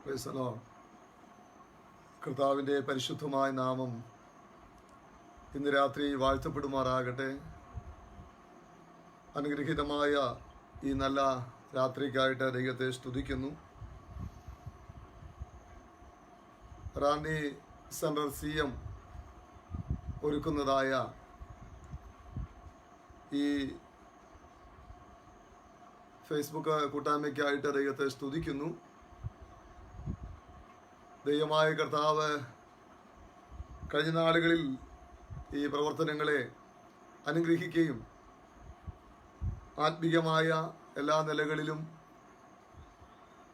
Price the Lord. കർത്താവിൻ്റെ പരിശുദ്ധമായ നാമം ഇന്ന് രാത്രി വാഴ്ത്തപ്പെടുമാറാകട്ടെ. അനുഗ്രഹീതമായ ഈ നല്ല രാത്രിക്കായിട്ട് ദൈവത്തെ സ്തുതിക്കുന്നു. റാന്നി സെൻട്രൽ CM ഒരുക്കുന്നതായ ഈ ഫേസ്ബുക്ക് കൂട്ടായ്മയ്ക്കായിട്ട് ദൈവത്തെ സ്തുതിക്കുന്നു. ദൈവമായ കർത്താവ് കഴിഞ്ഞ നാളുകളിൽ ഈ പ്രവർത്തനങ്ങളെ അനുഗ്രഹിക്കുകയും ആത്മീയമായ എല്ലാ നിലകളിലും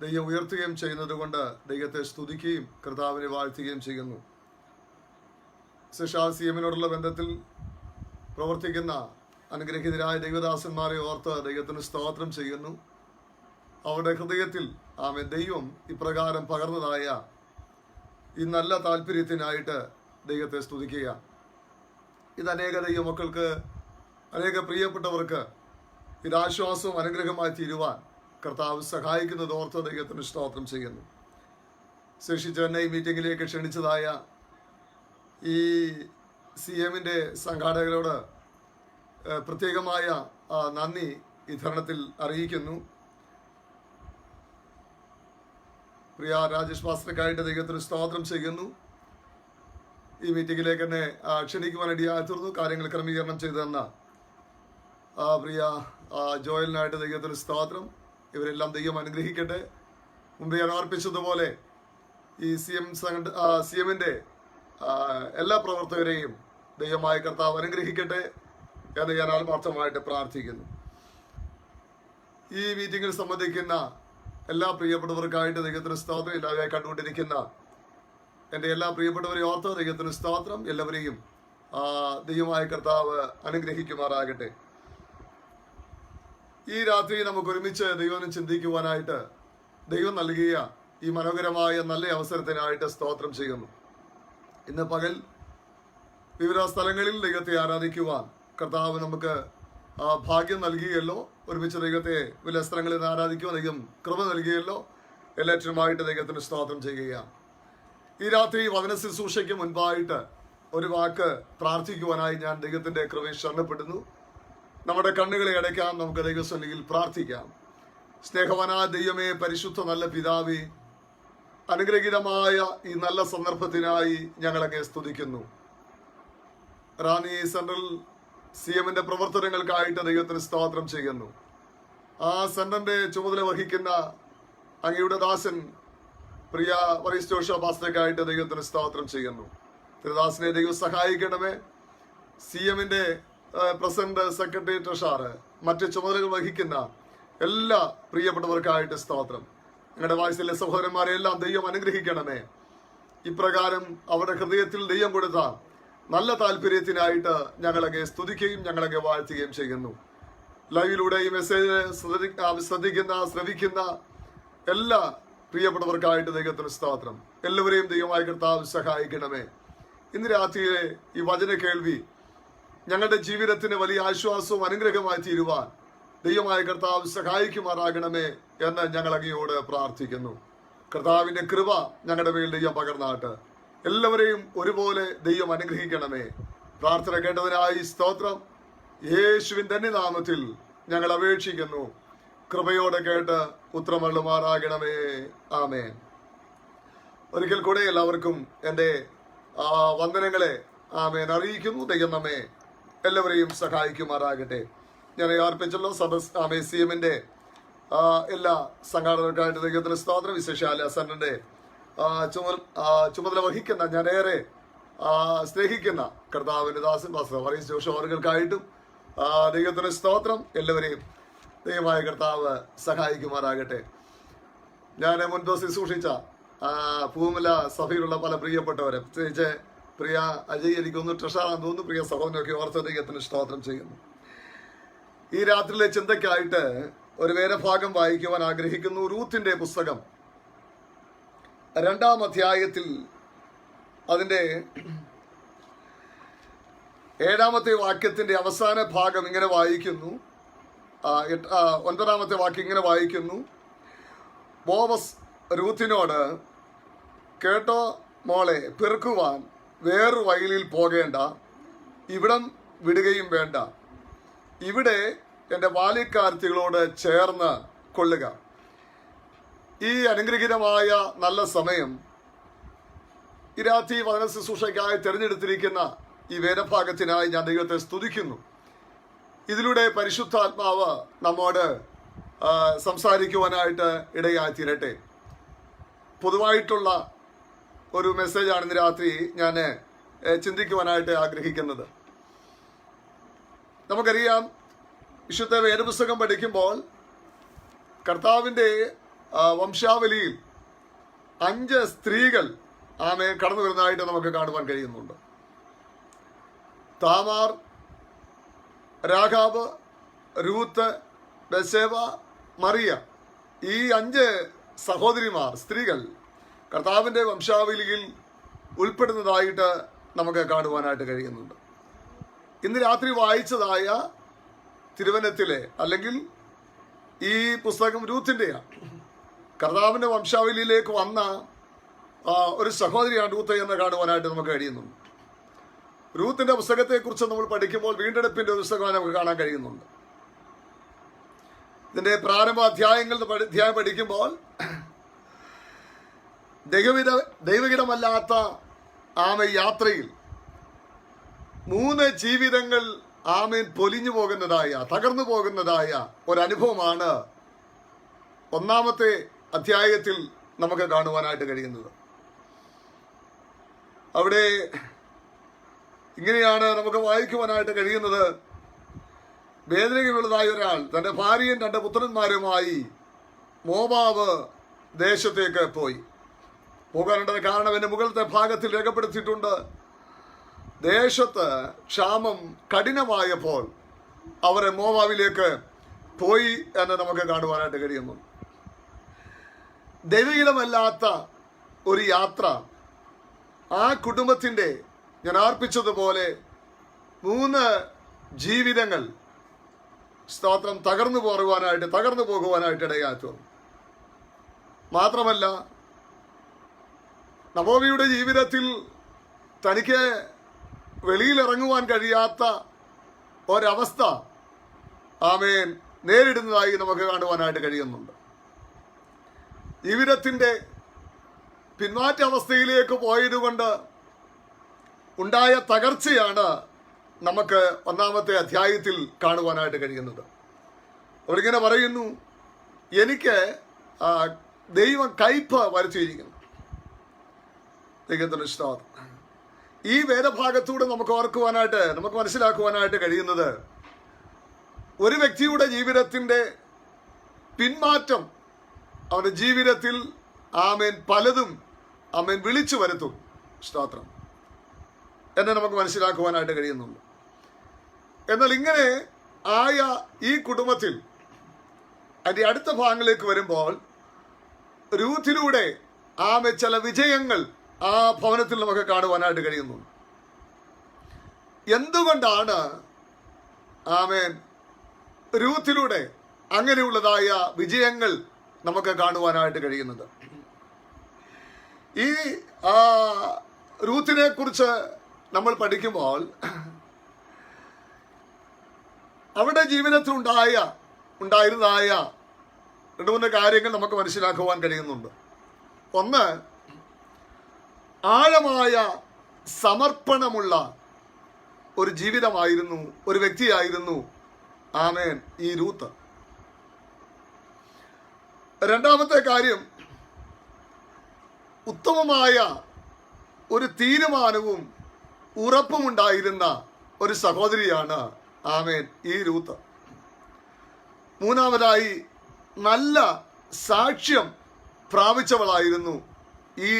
ദൈവം ഉയർത്തുകയും ചെയ്യുന്നത് കൊണ്ട് ദൈവത്തെ സ്തുതിക്കുകയും കർത്താവിനെ വാഴ്ത്തുകയും ചെയ്യുന്നു. CMനോടുള്ള ബന്ധത്തിൽ പ്രവർത്തിക്കുന്ന അനുഗ്രഹീതരായ ദൈവദാസന്മാരെ ഓർത്ത് ദൈവത്തിന് സ്തോത്രം ചെയ്യുന്നു. അവരുടെ ഹൃദയത്തിൽ ദൈവം ഇപ്രകാരം പകർന്നതായ ഈ നല്ല താല്പര്യത്തിനായിട്ട് ദൈവത്തെ സ്തുതിക്കുക. ഇത് അനേക ദൈവമക്കൾക്ക്, അനേക പ്രിയപ്പെട്ടവർക്ക് ഇതാശ്വാസവും അനുഗ്രഹമായി തീരുവാൻ കർത്താവ് സഹായിക്കുന്നത് ഓർത്ത് ദൈവത്തിന് സ്തോത്രം ചെയ്യുന്നു. ചെന്നൈ മീറ്റിംഗിലേക്ക് ക്ഷണിച്ചതായ ഈ CMന്റെ സംഘാടകരോട് പ്രത്യേകമായ നന്ദി ഈ തരുണത്തിൽ അറിയിക്കുന്നു. പ്രിയ രാജേഷ് പാസ്റ്റർക്കായിട്ട് ദൈവത്തിന് സ്തോത്രം ചെയ്യുന്നു. ഈ മീറ്റിംഗിലേക്ക് എന്നെ ക്ഷണിക്കുവാൻ ഇടയായിത്തീർന്നു. കാര്യങ്ങൾ ക്രമീകരണം ചെയ്തു തന്ന പ്രിയ ജോയലിനായിട്ട് ദൈവത്തിന് സ്തോത്രം. ഇവരെല്ലാം ദൈവം അനുഗ്രഹിക്കട്ടെ. മുമ്പ് ഞാൻ ഓർപ്പിച്ചതുപോലെ ഈ CMന്റെ എല്ലാ പ്രവർത്തകരെയും ദൈവമായ കർത്താവ് അനുഗ്രഹിക്കട്ടെ എന്ന് ഞാൻ ആത്മാർത്ഥമായിട്ട് പ്രാർത്ഥിക്കുന്നു. ഈ മീറ്റിംഗിൽ സംബന്ധിക്കുന്ന എല്ലാ പ്രിയപ്പെട്ടവർക്കായിട്ട് ദൈവത്തിന് സ്തോത്രം. എല്ലാവരെയും കണ്ടുകൊണ്ടിരിക്കുന്ന എൻ്റെ എല്ലാ പ്രിയപ്പെട്ടവരെ ഓർത്ത് ദൈവത്തിന് സ്തോത്രം. എല്ലാവരെയും ദൈവമായ കർത്താവ് അനുഗ്രഹിക്കുമാറാകട്ടെ. ഈ രാത്രി നമുക്ക് ഒരുമിച്ച് ദൈവം ചിന്തിക്കുവാനായിട്ട് ദൈവം നൽകിയ ഈ മനോഹരമായ നല്ല അവസരത്തിനായിട്ട് സ്തോത്രം ചെയ്യുന്നു. ഇന്ന് പകൽ വിവിധ സ്ഥലങ്ങളിൽ ദൈവത്തെ ആരാധിക്കുവാൻ കർത്താവ് നമുക്ക് ഭാഗ്യം നൽകിയല്ലോ. ഒരുമിച്ച് ദൈവത്തെ വലിയ സ്ഥലങ്ങളിൽ നിന്ന് ആരാധിക്കുവാൻ ദൈവം കൃപ നൽകിയല്ലോ. എല്ലാറ്റിനുമായിട്ട് ദൈവത്തിന് സ്തോത്രം ചെയ്യുകയാണ്. ഈ രാത്രി വചന ശുശ്രൂഷയ്ക്ക് മുൻപായിട്ട് ഒരു വാക്ക് പ്രാർത്ഥിക്കുവാനായി ഞാൻ ദൈവത്തിന്റെ കൃപയിൽ ശരണപ്പെടുന്നു. നമ്മുടെ കണ്ണുകളെ അടയ്ക്കാം, നമുക്ക് ദൈവസന്നിധിയിൽ പ്രാർത്ഥിക്കാം. സ്നേഹവാനായ ദൈവമേ, പരിശുദ്ധ നല്ല പിതാവേ, അനുഗ്രഹീതമായ ഈ നല്ല സന്ദർഭത്തിനായി ഞങ്ങളങ്ങെ സ്തുതിക്കുന്നു. റാന്നി സെൻട്രൽ CMന്റെ പ്രവർത്തനങ്ങൾക്കായിട്ട് ദൈവത്തിന് സ്തോത്രം ചെയ്യുന്നു. ആ സെന്ററിന്റെ ചുമതല വഹിക്കുന്ന അങ്ങയുടെ ദാസൻ പ്രിയ വറിസ്റ്റോഷ പാസ്റ്റർക്കായിട്ട് ദൈവത്തിന് സ്തോത്രം ചെയ്യുന്നു. തിരുദാസനെ ദൈവം സഹായിക്കണമേ. CMന്റെ പ്രസിഡന്റ്, സെക്രട്ടറി, ട്രഷറർ, മറ്റ് ചുമതലകൾ വഹിക്കുന്ന എല്ലാ പ്രിയപ്പെട്ടവർക്കായിട്ട് സ്തോത്രം. ഞങ്ങളുടെ വായ്സിലെ സഹോദരന്മാരെ എല്ലാം ദൈവം അനുഗ്രഹിക്കണമേ. ഇപ്രകാരം അവരുടെ ഹൃദയത്തിൽ ദൈവം കൊടുത്ത നല്ല താല്പര്യത്തിനായിട്ട് ഞങ്ങളങ്ങെ സ്തുതിക്കുകയും ഞങ്ങളങ്ങെ വാഴ്ത്തുകയും ചെയ്യുന്നു. ലൈവിലൂടെ ഈ മെസ്സേജ് ശ്രവിക്കുന്ന എല്ലാ പ്രിയപ്പെട്ടവർക്കായിട്ട് ദൈവത്തിന് സ്തോത്രം. എല്ലാവരെയും ദൈവമായ കർത്താവ് സഹായിക്കണമേ. ഇന്ന് രാത്രിയിലെ ഈ വചന കേൾവി ഞങ്ങളുടെ ജീവിതത്തിന് വലിയ ആശ്വാസവും അനുഗ്രഹമായി തീരുവാൻ ദൈവമായ കർത്താവ് സഹായിക്കുമാറാകണമേ എന്ന് ഞങ്ങൾ അങ്ങയോട് പ്രാർത്ഥിക്കുന്നു. കർത്താവിന്റെ കൃപ ഞങ്ങളുടെ മേൽ ദൈവം പകർന്നാട്ട് എല്ലാവരെയും ഒരുപോലെ ദൈവം അനുഗ്രഹിക്കണമേ. പ്രാർത്ഥന കേട്ടതിനായി സ്തോത്രം. യേശുവിൻ തന്നെ നാമത്തിൽ ഞങ്ങൾ അപേക്ഷിക്കുന്നു. കൃപയോടെ കേട്ട് ഉത്തരമള്ളുമാറാകണമേ. ആമേൻ. ഒരിക്കൽ കൂടെ എല്ലാവർക്കും എൻ്റെ വന്ദനങ്ങളെ അറിയിക്കുന്നു. ദൈവം നമ്മെ എല്ലാവരെയും സഹായിക്കുമാറാകട്ടെ. ഞാൻ അർപ്പിച്ചല്ലോ CMന്റെ എല്ലാ സംഘാടകർക്കായിട്ട് ദൈവത്തിന് സ്തോത്രം. വിശേഷാല സെന്ററിന്റെ ചുമതല വഹിക്കുന്ന ഞാൻ ഏറെ സ്നേഹിക്കുന്ന കർത്താവിന്റെ ദാസൻ പാസ്റ്റർ വറീസ് ജോഷ് അവർക്കായിട്ടും ദൈവത്തിന് സ്തോത്രം. എല്ലാവരെയും ദൈവമായ കർത്താവ് സഹായിക്കുമാറാകട്ടെ. ഞാൻ മുൻപ് ശുശ്രൂഷിച്ച പൂമല സഭയിലുള്ള പല പ്രിയപ്പെട്ടവരെ, പ്രത്യേകിച്ച് പ്രിയ അജയ്, എനിക്കൊന്ന് ട്രഷറാന്ന് തോന്നുന്നു, പ്രിയ സഹോദരനൊക്കെ ഓർത്ത് ദൈവത്തിന് സ്തോത്രം ചെയ്യുന്നു. ഈ രാത്രിയിലെ ചിന്തയ്ക്കായിട്ട് ഒരു വേദഭാഗം വായിക്കുവാൻ ആഗ്രഹിക്കുന്നു. റൂത്തിന്റെ പുസ്തകം 2-ാം അധ്യായത്തിൽ അതിൻ്റെ 7-ാമത്തെ വാക്യത്തിന്റെ അവസാന ഭാഗം ഇങ്ങനെ വായിക്കുന്നു. 9-ാമത്തെ വാക്യം ഇങ്ങനെ വായിക്കുന്നു. ബോവസ് രൂത്തിനോട്, കേട്ടോ മോളെ, പെറുക്കുവാൻ വേറൊരു വയലിൽ പോകേണ്ട, ഇവിടം വിടുകയും വേണ്ട, ഇവിടെ എൻ്റെ ബാല്യക്കാരത്തികളോട് ചേർന്ന് കൊള്ളുക. ഈ അനുഗ്രഹീതമായ നല്ല സമയം ഈ രാത്രി വചന ശുശ്രൂഷയ്ക്കായി തിരഞ്ഞെടുത്തിരിക്കുന്ന ഈ വേദഭാഗത്തിനായി ഞാൻ ദൈവത്തെ സ്തുതിക്കുന്നു. ഇതിലൂടെ പരിശുദ്ധാത്മാവ് നമ്മോട് സംസാരിക്കുവാനായിട്ട് ഇടയായി തീരട്ടെ. പൊതുവായിട്ടുള്ള ഒരു മെസ്സേജാണ് ഇന്ന് രാത്രി ഞാൻ ചിന്തിക്കുവാനായിട്ട് ആഗ്രഹിക്കുന്നത്. നമുക്കറിയാം, വിശുദ്ധ വേദപുസ്തകം പഠിക്കുമ്പോൾ കർത്താവിൻ്റെ വംശാവലിയിൽ 5 സ്ത്രീകൾ കടന്നു വരുന്നതായിട്ട് നമുക്ക് കാണുവാൻ കഴിയുന്നുണ്ട്. താമാർ, രാഘാബ്, രൂത്ത്, ബത്ശേബ, മറിയ, ഈ 5 സഹോദരിമാർ, സ്ത്രീകൾ കർത്താവിൻ്റെ വംശാവലിയിൽ ഉൾപ്പെടുന്നതായിട്ട് നമുക്ക് കാണുവാനായിട്ട് കഴിയുന്നുണ്ട്. ഇന്ന് രാത്രി വായിച്ചതായ തിരുവനത്തിലെ അല്ലെങ്കിൽ ഈ പുസ്തകം രൂത്തിൻ്റെയാണ്. കർത്താവിൻ്റെ വംശാവലിയിലേക്ക് വന്ന ഒരു സഹോദരിയാണ് രൂത്ത് എന്ന് കാണുവാനായിട്ട് നമുക്ക് കഴിയുന്നുണ്ട്. രൂത്തിൻ്റെ പുസ്തകത്തെക്കുറിച്ച് നമ്മൾ പഠിക്കുമ്പോൾ വീണ്ടെടുപ്പിൻ്റെ ഒരു പുസ്തകമായി നമുക്ക് കാണാൻ കഴിയുന്നുണ്ട്. ഇതിൻ്റെ പ്രാരംഭ അധ്യായം പഠിക്കുമ്പോൾ ദൈവഹിതമല്ലാത്ത യാത്രയിൽ 3 ജീവിതങ്ങൾ പൊലിഞ്ഞു പോകുന്നതായ, തകർന്നു പോകുന്നതായ ഒരനുഭവമാണ് 1-ാമത്തെ അധ്യായത്തിൽ നമുക്ക് കാണുവാനായിട്ട് കഴിയുന്നത്. അവിടെ ഇങ്ങനെയാണ് നമുക്ക് വായിക്കുവാനായിട്ട് കഴിയുന്നത്. വേദനയുള്ളതായ ഒരാൾ തൻ്റെ ഭാര്യയും 2 പുത്രന്മാരുമായി മോവാബ് ദേശത്തേക്ക് പോയി. പോകാനുള്ളത് കാരണം എൻ്റെ മുകളിലത്തെ ഭാഗത്തിൽ രേഖപ്പെടുത്തിയിട്ടുണ്ട്. ദേശത്ത് ക്ഷാമം കഠിനമായപ്പോൾ അവരെ മോവാബിലേക്ക് പോയി എന്ന് നമുക്ക് കാണുവാനായിട്ട് കഴിയുന്നു. ദൈവഹിതമല്ലാത്ത ഒരു യാത്ര ആ കുടുംബത്തിൻ്റെ, ഞാൻ അർപ്പിച്ചതുപോലെ 3 ജീവിതങ്ങൾ സ്തോത്രം തകർന്നു പോകുവാനായിട്ട് ഇടയാച്ചു. മാത്രമല്ല, നവോമിയുടെ ജീവിതത്തിൽ തനിക്ക് വെളിയിലിറങ്ങുവാൻ കഴിയാത്ത ഒരവസ്ഥ നേരിടുന്നതായി നമുക്ക് കാണുവാനായിട്ട് കഴിയുന്നുണ്ട്. ജീവിതത്തിൻ്റെ പിന്മാറ്റ അവസ്ഥയിലേക്ക് പോയതുകൊണ്ട് ഉണ്ടായ തകർച്ചയാണ് നമുക്ക് 1-ാമത്തെ അധ്യായത്തിൽ കാണുവാനായിട്ട് കഴിയുന്നത്. അവരിങ്ങനെ പറയുന്നു, എനിക്ക് ദൈവം കയ്പ് വരുത്തിയിരിക്കുന്നു. ദൈവത്തിന് ഇഷ്ടം. ഈ വേദഭാഗത്തൂടെ നമുക്ക് മനസ്സിലാക്കുവാനായിട്ട് കഴിയുന്നത്, ഒരു വ്യക്തിയുടെ ജീവിതത്തിൻ്റെ പിന്മാറ്റം അവൻ്റെ ജീവിതത്തിൽ പലതും വിളിച്ചു വരുത്തും. സ്തോത്രം എന്ന് നമുക്ക് മനസ്സിലാക്കുവാനായിട്ട് കഴിയുന്നുണ്ട്. എന്നാൽ ഇങ്ങനെ ആയ ഈ കുടുംബത്തിൽ അതിൻ്റെ അടുത്ത ഭാഗങ്ങളിലേക്ക് വരുമ്പോൾ രൂത്തിലൂടെ ചില വിജയങ്ങൾ ആ ഭവനത്തിൽ നമുക്ക് കാണുവാനായിട്ട് കഴിയുന്നുണ്ട്. എന്തുകൊണ്ടാണ് രൂത്തിലൂടെ അങ്ങനെയുള്ളതായ വിജയങ്ങൾ നമുക്ക് കാണുവാനായിട്ട് കഴിയുന്നത്? ഈ രൂത്തിനെ കുറിച്ച് നമ്മൾ പഠിക്കുമ്പോൾ അവിടെ ജീവിതത്തിൽ ഉണ്ടായിരുന്നതായ 2-3 കാര്യങ്ങൾ നമുക്ക് മനസ്സിലാക്കുവാൻ കഴിയുന്നുണ്ട്. ഒന്ന്, ആഴമായ സമർപ്പണമുള്ള ഒരു ജീവിതമായിരുന്നു, ഒരു വ്യക്തിയായിരുന്നു ഈ രൂത്ത്. 2-ാമത്തെ കാര്യം, ഉത്തമമായ ഒരു തീരുമാനവും ഉറപ്പുമുണ്ടായിരുന്ന ഒരു സഹോദരിയാണ് ഈ രൂത്ത്. 3-ാമതായി, നല്ല സാക്ഷ്യം പ്രാപിച്ചവളായിരുന്നു ഈ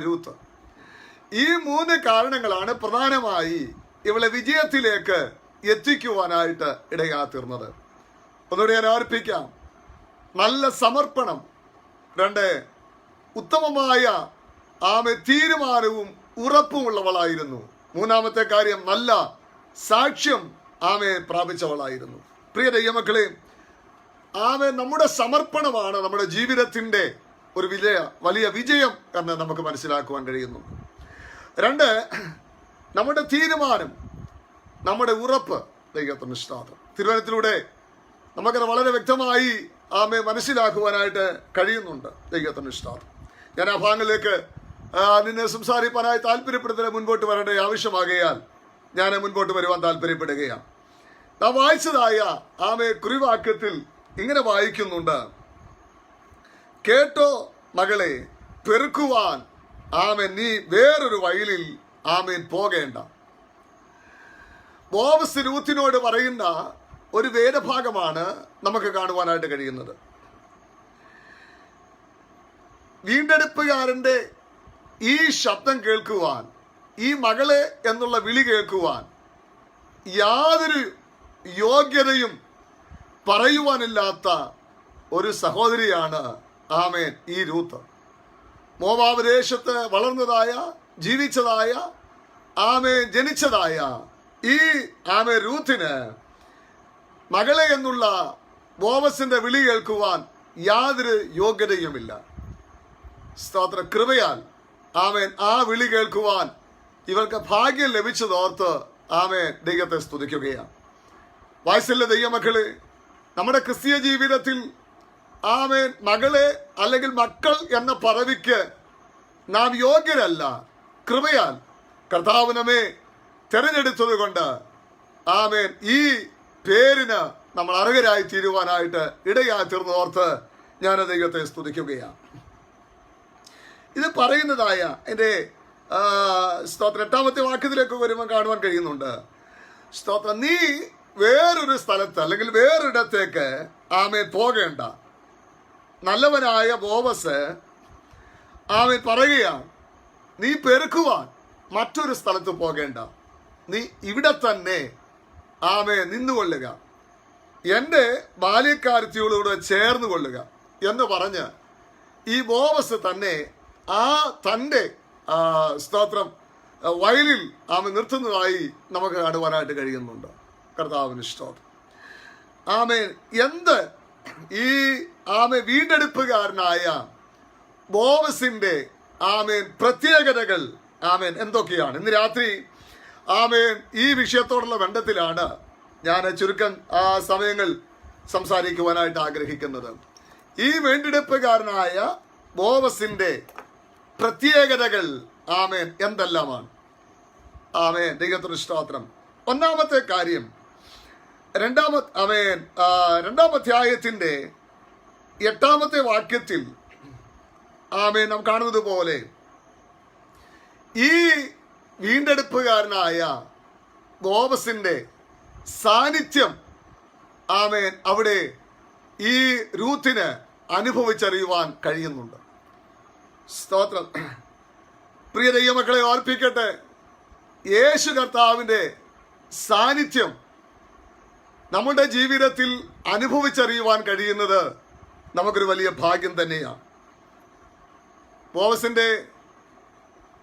രൂത്ത്. ഈ 3 കാരണങ്ങളാണ് പ്രധാനമായി ഇവളെ വിജയത്തിലേക്ക് എത്തിക്കുവാനായിട്ട് ഇടയാത്തീർന്നത്. ഒന്നുകൂടി ഞാൻ ഓർപ്പിക്കാം. നല്ല സമർപ്പണം. 2, ഉത്തമമായ തീരുമാനവും ഉറപ്പുമുള്ളവളായിരുന്നു. 3-ാമത്തെ കാര്യം, നല്ല സാക്ഷ്യം പ്രാപിച്ചവളായിരുന്നു. പ്രിയ ദൈവമക്കളെ, നമ്മുടെ സമർപ്പണമാണ് നമ്മുടെ ജീവിതത്തിൻ്റെ ഒരു വലിയ വിജയം എന്ന് നമുക്ക് മനസ്സിലാക്കുവാൻ കഴിയുന്നു. 2, നമ്മുടെ തീരുമാനം, നമ്മുടെ ഉറപ്പ്. ദൈവത്തിന് സ്തോത്രം. തിരുവചനത്തിലൂടെ നമുക്കത് വളരെ വ്യക്തമായി മനസ്സിലാക്കുവാനായിട്ട് കഴിയുന്നുണ്ട്. ദൈവത്തിന് സ്തോത്രം. ഞാൻ ആ ഭാഗങ്ങളിലേക്ക് നിന്നെ സംസാരിക്കാനായി താല്പര്യപ്പെടുന്നതിന് മുൻപോട്ട് വരേണ്ട ആവശ്യമാകയാൽ ഞാൻ മുൻപോട്ട് വരുവാൻ താല്പര്യപ്പെടുകയാണ്. നാം വായിച്ചതായ കുറിവാക്യത്തിൽ ഇങ്ങനെ വായിക്കുന്നുണ്ട്: കേട്ടോ മകളെ, പെറുക്കുവാൻ നീ വേറൊരു വയലിൽ പോകേണ്ട. ബോവസ് രൂത്തിനോട് പറയുന്ന ഒരു വേദഭാഗമാണ് നമുക്ക് കാണുവാനായിട്ട് കഴിയുന്നത്. വീണ്ടെടുപ്പുകാരന്റെ ഈ ശബ്ദം കേൾക്കുവാൻ, ഈ മകളെ എന്നുള്ള വിളി കേൾക്കുവാൻ യാതൊരു യോഗ്യതയും പറയുവാനില്ലാത്ത ഒരു സഹോദരിയാണ് ഈ രൂത്ത്. മോവാബ് ദേശത്ത് വളർന്നതായ, ജീവിച്ചതായ, ജനിച്ചതായ ഈ രൂത്തിന് മകളെ എന്നുള്ള ബോവസിന്റെ വിളി കേൾക്കുവാൻ യാതൊരു യോഗ്യതയുമില്ല. സ്തോത്ര കൃപയാൽ ആ വിളി കേൾക്കുവാൻ ഇവർക്ക് ഭാഗ്യം ലഭിച്ചതോർത്ത് ദൈവത്തെ സ്തുതിക്കുകയാണ്. വാത്സല്യ ദൈവമക്കളെ, നമ്മുടെ ക്രിസ്തീയ ജീവിതത്തിൽ മകളെ അല്ലെങ്കിൽ മക്കൾ എന്ന പദവിക്ക് നാം യോഗ്യരല്ല. കൃപയാൽ കർത്താവ് നമ്മെ തെരഞ്ഞെടുത്തത് കൊണ്ട് ഈ പേരിന് നമ്മൾ അർഹരായി തീരുവാനായിട്ട് ഇടയായി തീർന്നോർത്ത് ഞാൻ ദൈവത്തെ സ്തുതിക്കുകയാണ്. ഇത് പറയുന്നതായ എൻ്റെ സ്തോത്രം 8-ാമത്തെ വാക്യത്തിലേക്ക് വരുമ്പോൾ കാണുവാൻ കഴിയുന്നുണ്ട്. സ്തോത്രം, നീ വേറൊരു സ്ഥലത്ത് അല്ലെങ്കിൽ വേറൊരിടത്തേക്ക് പോകേണ്ട. നല്ലവനായ ബോവസ് പറയുകയാണ്, നീ പെറുക്കുവാൻ മറ്റൊരു സ്ഥലത്ത് പോകേണ്ട, നീ ഇവിടെ തന്നെ നിന്നുകൊള്ളുക, എൻ്റെ ബാല്യക്കാരത്തിയോടുകൂടെ ചേർന്ന് കൊള്ളുക എന്ന് പറഞ്ഞ് ഈ ബോവസ് തന്നെ തൻ്റെ സ്തോത്രം വയലിൽ നിർത്തുന്നതായി നമുക്ക് കാണുവാനായിട്ട് കഴിയുന്നുണ്ട്. കർത്താവിന് സ്തോത്രം. എന്ത് ഈ വീണ്ടെടുപ്പുകാരനായ ബോവസിന്റെ പ്രത്യേകതകൾ എന്തൊക്കെയാണ്? ഇന്ന് രാത്രി ഈ വിഷയത്തോടുള്ള ബന്ധത്തിലാണ് ഞാൻ ചുരുക്കം സമയങ്ങൾ സംസാരിക്കുവാനായിട്ട് ആഗ്രഹിക്കുന്നത്. ഈ വീണ്ടെടുപ്പുകാരനായ ബോവസിന്റെ പ്രത്യേകതകൾ എന്തെല്ലാമാണ്? ദൈവത്തിന് സ്തോത്രം. ഒന്നാമത്തെ കാര്യം, 2-ാം അധ്യായത്തിന്റെ 8-ാമത്തെ വാക്യത്തിൽ നാം കാണുന്നത് പോലെ ഈ വീണ്ടെടുപ്പുകാരനായ ബോവസിന്റെ സാന്നിധ്യം അവിടെ ഈ രൂത്തിന് അനുഭവിച്ചറിയുവാൻ കഴിയുന്നുണ്ട്. സ്തോത്രം. പ്രിയ ദൈവമക്കളെ, ഓർപ്പിക്കട്ടെ, യേശു കർത്താവിന്റെ സാന്നിധ്യം നമ്മുടെ ജീവിതത്തിൽ അനുഭവിച്ചറിയുവാൻ കഴിയുന്നത് നമുക്കൊരു വലിയ ഭാഗ്യം തന്നെയാണ്. ബോവസിന്റെ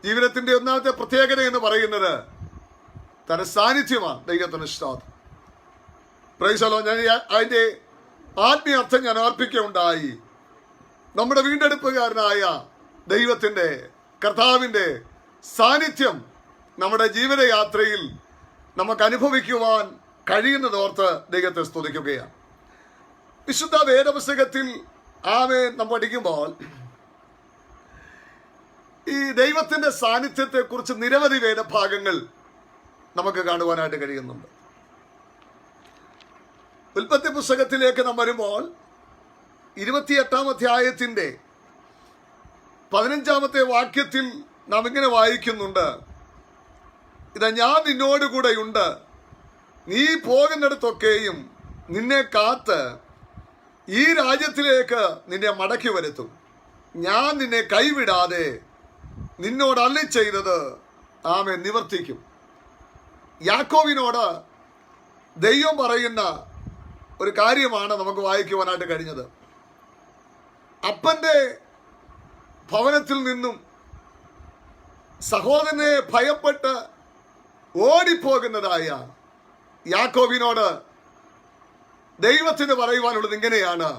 ജീവിതത്തിന്റെ ഒന്നാമത്തെ പ്രത്യേകത എന്ന് പറയുന്നത് തന്റെ സാന്നിധ്യമാണ്. ദൈവത്തിന് സ്തോത്രം. Price the Lord. ഞാൻ അതിന്റെ ആത്മീയ അർത്ഥം ഞാൻ ഓർപ്പിക്കുകയുണ്ടായി. നമ്മുടെ വീണ്ടെടുപ്പുകാരനായ ദൈവത്തിന്റെ, കർത്താവിന്റെ സാന്നിധ്യം നമ്മുടെ ജീവിതയാത്രയിൽ നമുക്ക് അനുഭവിക്കുവാൻ കഴിയുന്നതോർത്ത് ദൈവത്തെ സ്തുതിക്കുകയാണ്. വിശുദ്ധ വേദപുസ്തകത്തിൽ നാം പഠിക്കുമ്പോൾ ഈ ദൈവത്തിന്റെ സാന്നിധ്യത്തെ കുറിച്ച് നിരവധി വേദഭാഗങ്ങൾ നമുക്ക് കാണുവാനായിട്ട് കഴിയുന്നുണ്ട്. ഉൽപ്പത്തി പുസ്തകത്തിലേക്ക് നാം വരുമ്പോൾ 28-ാം അധ്യായത്തിന്റെ 15-ാമത്തെ വാക്യത്തിൽ നാം ഇങ്ങനെ വായിക്കുന്നുണ്ട്: ഇതാ, ഞാൻ നിന്നോടുകൂടെയുണ്ട്, നീ പോകുന്നിടത്തൊക്കെയും നിന്നെ കാത്ത് ഈ രാജ്യത്തിലേക്ക് നിന്നെ മടക്കി വരുത്തും, ഞാൻ നിന്നെ കൈവിടാതെ നിന്നോട് അരുളി ചെയ്തത് നിവർത്തിക്കും. യാക്കോബിനോട് ദൈവം പറയുന്ന ഒരു കാര്യമാണ് നമുക്ക് വായിക്കുവാനായിട്ട് കഴിഞ്ഞത്. അപ്പന്റെ ഭവനത്തിൽ നിന്നും സഹോദരനെ ഭയപ്പെട്ട് ഓടിപ്പോകുന്നതായ യാക്കോബിനോട് ദൈവത്തിന് പറയുവാനുള്ളത് ഇങ്ങനെയാണ്: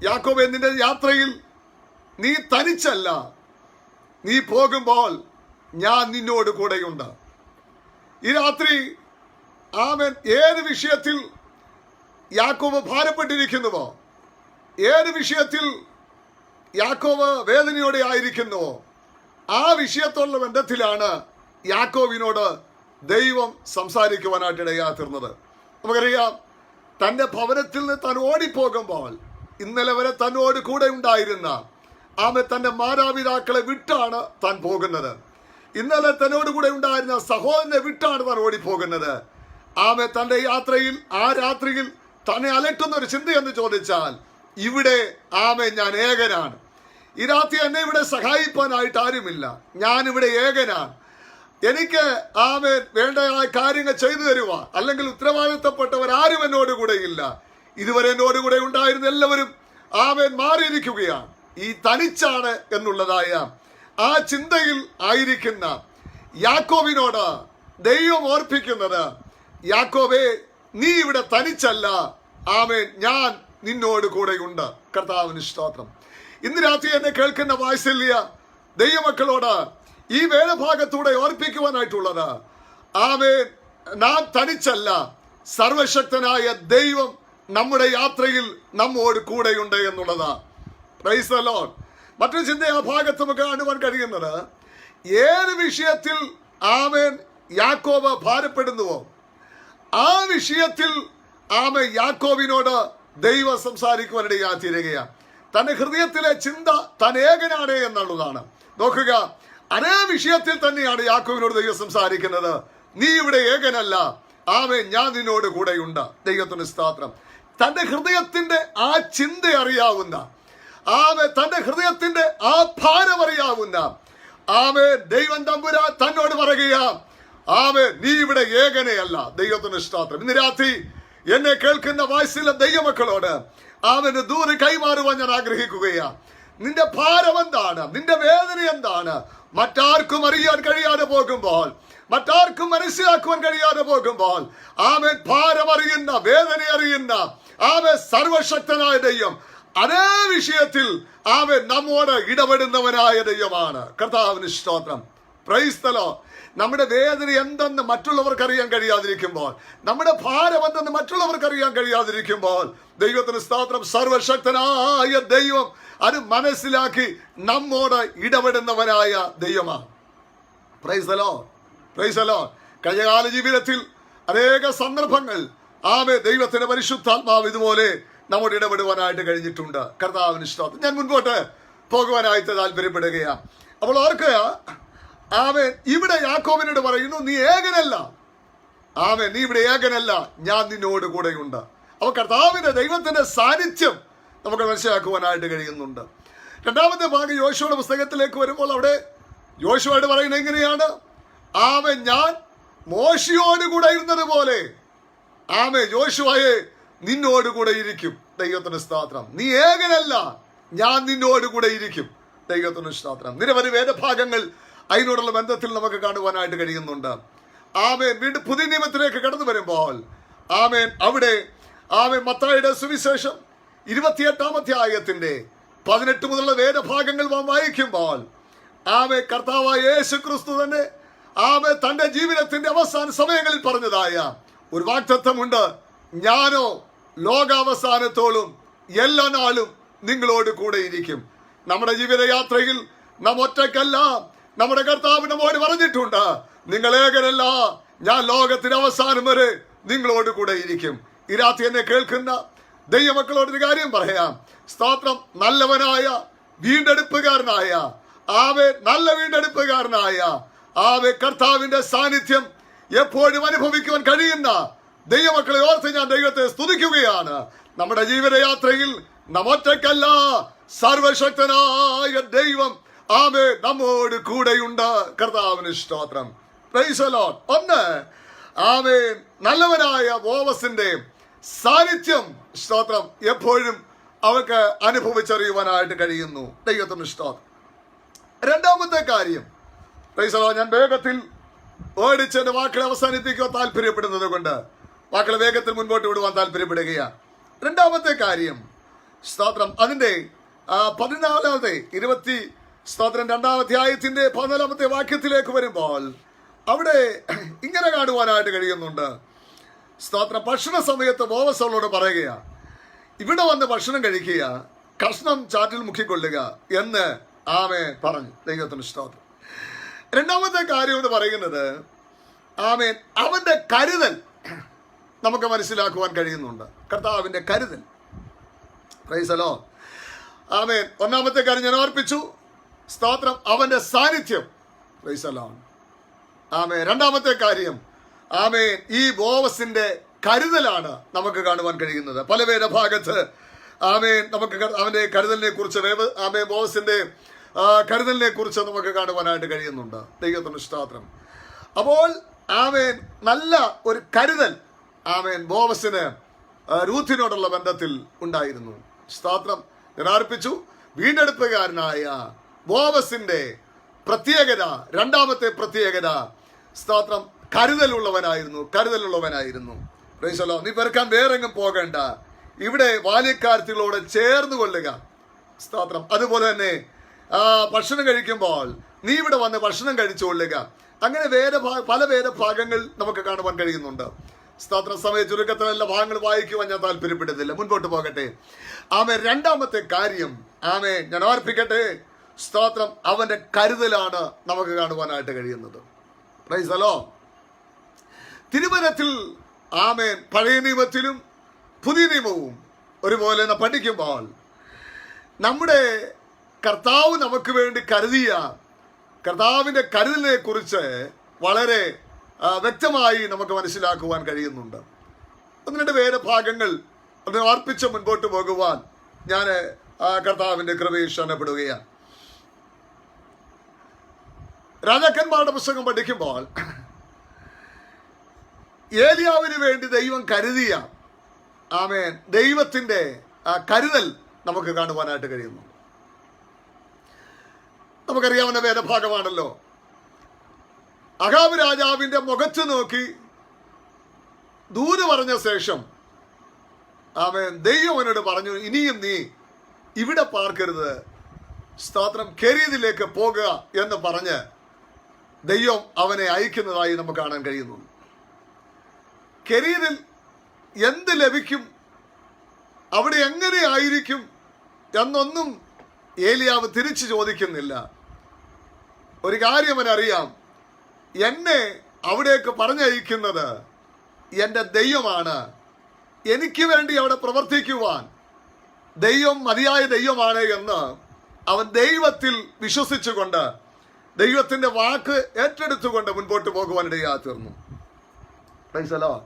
യാക്കോബേ, നിന്റെ യാത്രയിൽ നീ തനിച്ചല്ല, നീ പോകുമ്പോൾ ഞാൻ നിന്നോട് കൂടെയുണ്ട്. ഈ രാത്രി ആമേൻ ഏത് വിഷയത്തിൽ യാക്കോബ് ഭാരപ്പെട്ടിരിക്കുന്നുവോ, ഏത് വിഷയത്തിൽ യാക്കോബ് വേദനയോടെ ആയിരിക്കുന്നുവോ, ആ വിഷയത്തോടുള്ള ബന്ധത്തിലാണ് യാക്കോബിനോട് ദൈവം സംസാരിക്കുവാനായിട്ട് ഇടയാത്തീർന്നത്. നമുക്കറിയാം, തൻ്റെ ഭവനത്തിൽ നിന്ന് താൻ ഓടിപ്പോകുമ്പോൾ ഇന്നലെ വരെ തന്നോട് കൂടെ ഉണ്ടായിരുന്ന തൻ്റെ മാതാപിതാക്കളെ വിട്ടാണ് താൻ പോകുന്നത്. ഇന്നലെ തന്നോട് കൂടെ ഉണ്ടായിരുന്ന സഹോദരനെ വിട്ടാണ് താൻ ഓടിപ്പോകുന്നത്. തൻ്റെ യാത്രയിൽ ആ രാത്രിയിൽ തന്നെ അലട്ടുന്ന ഒരു ചിന്ത എന്ന് ചോദിച്ചാൽ, ഇവിടെ ഞാൻ ഏകനാണ്. ഈ രാത്രി എന്നെ ഇവിടെ സഹായിപ്പാനായിട്ട് ആരുമില്ല, ഞാനിവിടെ ഏകനാണ്. എനിക്ക് വേണ്ടതായ കാര്യങ്ങൾ ചെയ്തു തരുക, അല്ലെങ്കിൽ ഉത്തരവാദിത്തപ്പെട്ടവരാരും എന്നോട് കൂടെ ഇല്ല. ഇതുവരെ എന്നോട് കൂടെ ഉണ്ടായിരുന്ന എല്ലാവരും മാറിയിരിക്കുകയാണ്. ഈ തനിച്ചാണ് എന്നുള്ളതായ ആ ചിന്തയിൽ ആയിരിക്കുന്ന യാക്കോബിനോട് ദൈവം ഓർപ്പിക്കുന്നത്, യാക്കോബേ, നീ ഇവിടെ തനിച്ചല്ല, ഞാൻ നിന്നോട് കൂടെയുണ്ട്. കർത്താവിന് സ്തോത്രം. ഇന്ന് രാത്രി എന്നെ കേൾക്കുന്ന വാത്സല്യ ദൈവമക്കളോട് ഈ വേദഭാഗത്തൂടെ ഓർപ്പിക്കുവാനായിട്ടുള്ളത്, നാം തനിച്ചല്ല, സർവശക്തനായ ദൈവം നമ്മുടെ യാത്രയിൽ നമ്മോട് കൂടെയുണ്ട് എന്നുള്ളതാ. Praise the Lord. മറ്റൊരു ചിന്ത ആ ഭാഗത്ത് നമുക്ക് കാണുവാൻ കഴിയുന്നത്, ഏത് വിഷയത്തിൽ യാക്കോബ് ഭാരപ്പെടുന്നുവോ ആ വിഷയത്തിൽ യാക്കോബിനോട് ദൈവം സംസാരിക്കുവാനിടയാ തീരുകയാണ്. തന്റെ ഹൃദയത്തിലെ ചിന്ത താൻ ഏകനാണ് എന്നുള്ളതാണ്. നോക്കുക, അതേ വിഷയത്തിൽ തന്നെയാണ് യാക്കോബിനോട് ദൈവം സംസാരിക്കുന്നത്. നീ ഇവിടെ ഏകനല്ല, ഞാൻ നിന്നോട് കൂടെയുണ്ട്. ദൈവത്തിന് സ്തോത്രം. തന്റെ ഹൃദയത്തിന്റെ ആ ചിന്ത അറിയാവുന്ന, തന്റെ ഹൃദയത്തിന്റെ ആ ഭാരം അറിയാവുന്ന ദൈവം തമ്പുരാൻ തന്നോട് പറയുക, നീ ഇവിടെ ഏകനെയല്ല. ദൈവത്തിന് സ്തോത്രം. ഇന്ന് രാത്രി എന്നെ കേൾക്കുന്ന വാത്സല്യ ദൈവമക്കളോട് ദൂരെ കൈമാറുവാൻ ഞാൻ ആഗ്രഹിക്കുകയാണ്. നിന്റെ ഭാരം എന്താണ്, നിന്റെ വേദന എന്താണ്, മറ്റാർക്കും അറിയാൻ കഴിയാതെ പോകുമ്പോൾ, മറ്റാർക്കും മനസ്സിലാക്കുവാൻ കഴിയാതെ പോകുമ്പോൾ ഭാരം അറിയുന്ന, വേദന അറിയുന്ന സർവശക്തനായ ദൈവം അതേ വിഷയത്തിൽ നമ്മോട് ഇടപെടുന്നവനായ ദൈവമാണ്. കർത്താവിന് സ്തോത്രം. Price the Lord. നമ്മുടെ വേദന എന്തെന്ന് മറ്റുള്ളവർക്ക് അറിയാൻ കഴിയാതിരിക്കുമ്പോൾ, നമ്മുടെ ഭാരം എന്തെന്ന് മറ്റുള്ളവർക്ക് അറിയാൻ കഴിയാതിരിക്കുമ്പോൾ, ദൈവത്തിന് സ്തോത്രം, സർവശക്തനായ ദൈവം അത് മനസ്സിലാക്കി നമ്മോട് ഇടപെടുന്നവനായ ദൈവമാണ്. Praise the Lord. Praise the Lord. കഴിഞ്ഞകാല ജീവിതത്തിൽ അനേക സന്ദർഭങ്ങൾ ദൈവത്തിന്റെ പരിശുദ്ധാത്മാവ് ഇതുപോലെ നമ്മോട് ഇടപെടുവാനായിട്ട് കഴിഞ്ഞിട്ടുണ്ട്. കർത്താവിന് സ്തോത്രം. ഞാൻ മുൻപോട്ട് പോകുവാനായിട്ട് താല്പര്യപ്പെടുകയാണ്. അപ്പോൾ ഓർക്കുക, ഇവിടെ യാക്കോബിനോട് പറയുന്നു, നീ ഏകനല്ല, നീ ഇവിടെ ഏകനല്ല, ഞാൻ നിന്നോട് കൂടെയുണ്ട്. അപ്പൊ കർത്താവിന്റെ ദൈവത്തിന്റെ സാന്നിധ്യം നമുക്ക് മനസ്സിലാക്കുവാനായിട്ട് കഴിയുന്നുണ്ട്. രണ്ടാമത്തെ ഭാഗം യോശുവയുടെ പുസ്തകത്തിലേക്ക് വരുമ്പോൾ അവിടെ യോശുവയോട് പറയുന്നത് എങ്ങനെയാണ്? ഞാൻ മോശയോട് കൂടെ ഇരുന്നത് പോലെ യോശുവയെ നിന്നോട് കൂടെ ഇരിക്കും. ദൈവത്തിന് സ്തോത്രം. നീ ഏകനല്ല, ഞാൻ നിന്നോട് കൂടെ ഇരിക്കും. ദൈവത്തിന് സ്തോത്രം. നിരവധി വേദഭാഗങ്ങൾ അതിനോടുള്ള ബന്ധത്തിൽ നമുക്ക് കാണുവാനായിട്ട് കഴിയുന്നുണ്ട്. വീണ്ടും പുതിയ നിയമത്തിലേക്ക് കടന്നു വരുമ്പോൾ അവിടെ മത്തായിയുടെ സുവിശേഷം 28-ാം അധ്യായത്തിന്റെ 18 മുതലുള്ള വേദഭാഗങ്ങൾ വായിക്കുമ്പോൾ കർത്താവായ യേശു ക്രിസ്തു തന്നെ തന്റെ ജീവിതത്തിന്റെ അവസാന സമയങ്ങളിൽ പറഞ്ഞതായ ഒരു വാഗ്ദത്തമുണ്ട്. ഞാനോ ലോകാവസാനത്തോളം എല്ലാ നാളും നിങ്ങളോട് കൂടെ ഇരിക്കും. നമ്മുടെ ജീവിതയാത്രയിൽ നാം ഒറ്റയ്ക്കല്ല. നമ്മുടെ കർത്താവ് നമ്മോട് പറഞ്ഞിട്ടുണ്ട്, നിങ്ങൾ ഏകനല്ല, ഞാൻ ലോകത്തിന്റെ അവസാനം വരെ നിങ്ങളോട് കൂടെ ഇരിക്കും. ഈ രാത്രി എന്നെ കേൾക്കുന്ന ദൈവമക്കളോട് ഒരു കാര്യം പറയാം. സ്തോത്രം. നല്ലവനായ വീണ്ടെടുപ്പുകാരനായ നല്ല വീണ്ടെടുപ്പുകാരനായ കർത്താവിന്റെ സാന്നിധ്യം എപ്പോഴും അനുഭവിക്കുവാൻ കഴിയുന്ന ദൈവമക്കളെ ഓർത്ത് ഞാൻ ദൈവത്തെ സ്തുതിക്കുകയാണ്. നമ്മുടെ ജീവിതയാത്രയിൽ നാം ഒറ്റയ്ക്കല്ല, സർവശക്തനായ ദൈവം നമ്മോട് കൂടെയുണ്ട്. കർത്താവിന് സ്തോത്രം. Price the Lord. ഒന്ന് നല്ലവനായ ബോവസിന്റെ സാന്നിധ്യം സ്തോത്രം എപ്പോഴും അവർക്ക് അനുഭവിച്ചറിയുവാനായിട്ട് കഴിയുന്നു. ദൈവത്തിന് സ്തോത്രം. രണ്ടാമത്തെ കാര്യം, പ്രൈസ് ദി ലോർഡ്, ഞാൻ വേഗത്തിൽ ഓടിച്ച് എന്റെ വാക്കുകളെ അവസാനിപ്പിക്കാൻ താല്പര്യപ്പെടുന്നത് കൊണ്ട് വാക്കുകളെ വേഗത്തിൽ മുൻപോട്ട് വിടുവാൻ താല്പര്യപ്പെടുകയാണ്. രണ്ടാമത്തെ കാര്യം സ്തോത്രം, അതിന്റെ 14 2 അധ്യായത്തിന്റെ 14 വാക്യത്തിലേക്ക് വരുമ്പോൾ അവിടെ ഇങ്ങനെ കാണുവാനായിട്ട് കഴിയുന്നുണ്ട്. സ്തോത്രം. ഭക്ഷണ സമയത്ത് ബോവസോളോട് പറയുക, ഇവിടെ വന്ന് ഭക്ഷണം കഴിക്കുക, കഷ്ണം ചാറ്റിൽ മുക്കിക്കൊള്ളുക എന്ന് ആമേൻ പറഞ്ഞു. ദൈവത്തിന് സ്തോത്രം. രണ്ടാമത്തെ കാര്യം എന്ന് പറയുന്നത് ആമേൻ അവന്റെ കരുതൽ നമുക്ക് മനസ്സിലാക്കുവാൻ കഴിയുന്നുണ്ട്. കർത്താവിന്റെ കരുതൽ. Praise the Lord. ആമേൻ. ഒന്നാമത്തെ കാര്യം ഞാൻ ഓർപ്പിച്ചു, സ്തോത്രം, അവന്റെ സാന്നിധ്യം. Praise the Lord. ആമേൻ. രണ്ടാമത്തെ കാര്യം ആമേൻ ഈ ബോവസിന്റെ കരുതലാണ് നമുക്ക് കാണുവാൻ കഴിയുന്നത്. പല പേരുടെ ഭാഗത്ത് ആമേൻ നമുക്ക് അവന്റെ കരുതലിനെ കുറിച്ച് ആമേൻ ബോവസിന്റെ കരുതലിനെ കുറിച്ച് നമുക്ക് കാണുവാനായിട്ട് കഴിയുന്നുണ്ട്. ദൈവത്തിന് സ്തോത്രം. അപ്പോൾ ആമേൻ നല്ല ഒരു കരുതൽ ആമേൻ ബോവസിന് രൂത്തിനോടുള്ള ബന്ധത്തിൽ ഉണ്ടായിരുന്നു. സ്തോത്രം. ഞാൻ അർപ്പിച്ചു വീണ്ടെടുപ്പുകാരനായ ബോവസിന്റെ പ്രത്യേകത, രണ്ടാമത്തെ പ്രത്യേകത സ്തോത്രം, കരുതലുള്ളവനായിരുന്നു. Price the Lord. നീ പെറുക്കാൻ വേറെങ്ങും പോകേണ്ട, ഇവിടെ ബാല്യക്കാരത്തികളോട് ചേർന്ന് കൊള്ളുക. സ്തോത്രം. അതുപോലെ തന്നെ ഭക്ഷണം കഴിക്കുമ്പോൾ നീ ഇവിടെ വന്ന് ഭക്ഷണം കഴിച്ചുകൊള്ളുക. അങ്ങനെ പല ഭാഗങ്ങൾ നമുക്ക് കാണുവാൻ കഴിയുന്നുണ്ട്. സ്തോത്ര. സമയ ചുരുക്കത്തിൽ എല്ലാ ഭാഗങ്ങൾ വായിക്കുവാൻ ഞാൻ താല്പര്യപ്പെടുന്നില്ല, മുൻപോട്ട് പോകട്ടെ. ആമേ. രണ്ടാമത്തെ കാര്യം ആമേ ഞാൻ ഓർപ്പിക്കട്ടെ, സ്തോത്രം, അവന്റെ കരുതലാണ് നമുക്ക് കാണുവാനായിട്ട് കഴിയുന്നത്. Price the Lord. തിരുവചനത്തിൽ ആമേൻ പഴയ നിയമത്തിലും പുതിയ നിയമവും ഒരുപോലെ പഠിക്കുമ്പോൾ നമ്മുടെ കർത്താവ് നമുക്ക് വേണ്ടി കരുതിയ കർത്താവിന്റെ കരുതലിനെ കുറിച്ച് വളരെ വ്യക്തമായി നമുക്ക് മനസ്സിലാക്കുവാൻ കഴിയുന്നുണ്ട്. ഒന്ന് രണ്ട് ഭാഗങ്ങൾ അത് അർപ്പിച്ച് മുൻപോട്ട് പോകുവാൻ ഞാൻ കർത്താവിന്റെ കൃപയിൽ ശരണപ്പെടുകയാണ്. രാജാക്കന്മാരുടെ പുസ്തകം പഠിക്കുമ്പോൾ ഏലിയാവിന് വേണ്ടി ദൈവം കരുതിയ ആമേൻ ദൈവത്തിന്റെ കരുതൽ നമുക്ക് കാണുവാനായിട്ട് കഴിയുന്നു. നമുക്കറിയാവുന്ന വേദഭാഗമാണല്ലോ. അഹാബ് രാജാവിന്റെ മുഖത്ത് നോക്കി ദൂത് പറഞ്ഞ ശേഷം ആമേൻ ദൈവം അവനോട് പറഞ്ഞു, ഇനിയും നീ ഇവിടെ പാർക്കരുത്, സ്തോത്രം, കെരീതിലേക്ക് പോകുക എന്ന് പറഞ്ഞ് ദൈവം അവനെ അയക്കുന്നതായി നമുക്ക് കാണാൻ കഴിയുന്നു. കെരീതിൽ എന്ത് ലഭിക്കും, അവിടെ എങ്ങനെ ആയിരിക്കും എന്നൊന്നും ഏലിയാവ് തിരിച്ചു ചോദിക്കുന്നില്ല. ഒരു കാര്യം അവനറിയാം, എന്നെ അവിടേക്ക് പറഞ്ഞയക്കുന്നത് എൻ്റെ ദൈവമാണ്. എനിക്ക് വേണ്ടി അവിടെ പ്രവർത്തിക്കുവാൻ ദൈവം മതിയായ ദൈവമാണ് എന്ന് അവൻ ദൈവത്തിൽ വിശ്വസിച്ചുകൊണ്ട് ദൈവത്തിന്റെ വാക്ക് ഏറ്റെടുത്തുകൊണ്ട് മുൻപോട്ട് പോകുവാനിടയായി തീർന്നു. Price the Lord.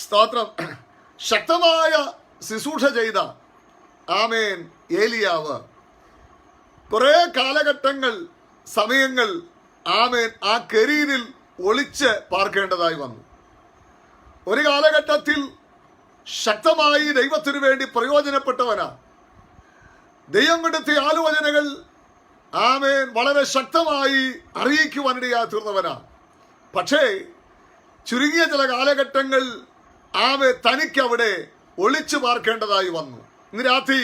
സ്തോത്രം. ശക്തമായ ശുശ്രൂഷ ചെയ്ത ആമേൻ ഏലിയാവ് കുറെ കാലഘട്ടങ്ങൾ, സമയങ്ങൾ ആമേൻ ആ കെരീരിൽ ഒളിച്ച് പാർക്കേണ്ടതായി വന്നു. ഒരു കാലഘട്ടത്തിൽ ശക്തമായി ദൈവത്തിനു വേണ്ടി പ്രയോജനപ്പെട്ടവനാ. ദൈവം കൊടുത്ത ആലോചനകൾ ആമേൻ വളരെ ശക്തമായി അറിയിക്കുവാനിടയായി തീർന്നവനാ. പക്ഷേ ചുരുങ്ങിയ ചില കാലഘട്ടങ്ങൾ ആമേ തനിക്ക് അവിടെ ഒളിച്ചു പാർക്കേണ്ടതായി വന്നു. ഇന്ന് രാത്രി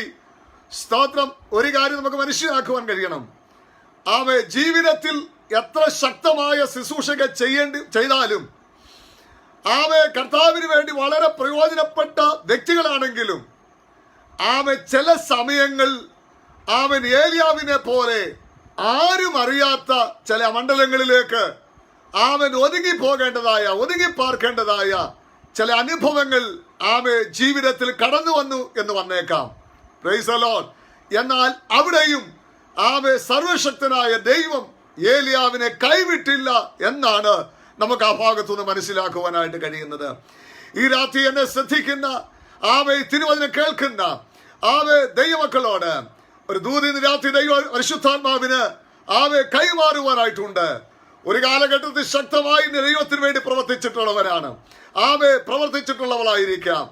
സ്തോത്രം, ഒരു കാര്യം നമുക്ക് മനസ്സിലാക്കുവാൻ കഴിയണം. ആമേ ജീവിതത്തിൽ എത്ര ശക്തമായ ശുശ്രൂഷകൾ ചെയ്താലും ആമേ കർത്താവിന് വേണ്ടി വളരെ പ്രയോജനപ്പെട്ട വ്യക്തികളാണെങ്കിലും ആമേ ചില സമയങ്ങൾ ആമൻ ഏലിയാവിനെ പോലെ ആരും അറിയാത്ത ചില മണ്ഡലങ്ങളിലേക്ക് ആമൻ ഒതുങ്ങി പാർക്കേണ്ടതായ ചില അനുഭവങ്ങൾ ആമേ ജീവിതത്തിൽ കടന്നു വന്നു എന്ന് വന്നേക്കാം. Price the Lord. എന്നാൽ അവിടെയും ആമേ സർവശക്തനായ ദൈവം ഏലിയാവിനെ കൈവിട്ടില്ല എന്നാണ് നമുക്ക് ആ ഭാഗത്തുനിന്ന് മനസ്സിലാക്കുവാനായിട്ട് കഴിയുന്നത്. ഈ രാത്രി എന്നെ ശ്രദ്ധിക്കുന്ന ആമേ തിരുവചനം കേൾക്കുന്ന ആമേ ദൈവമക്കളോട് ഒരു ദൂതിന് രാത്രി ദൈവ പരിശുദ്ധാത്മാവിന് ആമേ കൈമാറുവാനായിട്ടുണ്ട്. ഒരു കാലഘട്ടത്തിൽ ശക്തമായി ദൈവത്തിന് വേണ്ടി പ്രവർത്തിച്ചിട്ടുള്ളവരാണ്, ആമേ പ്രവർത്തിച്ചിട്ടുള്ളവളായിരിക്കാം.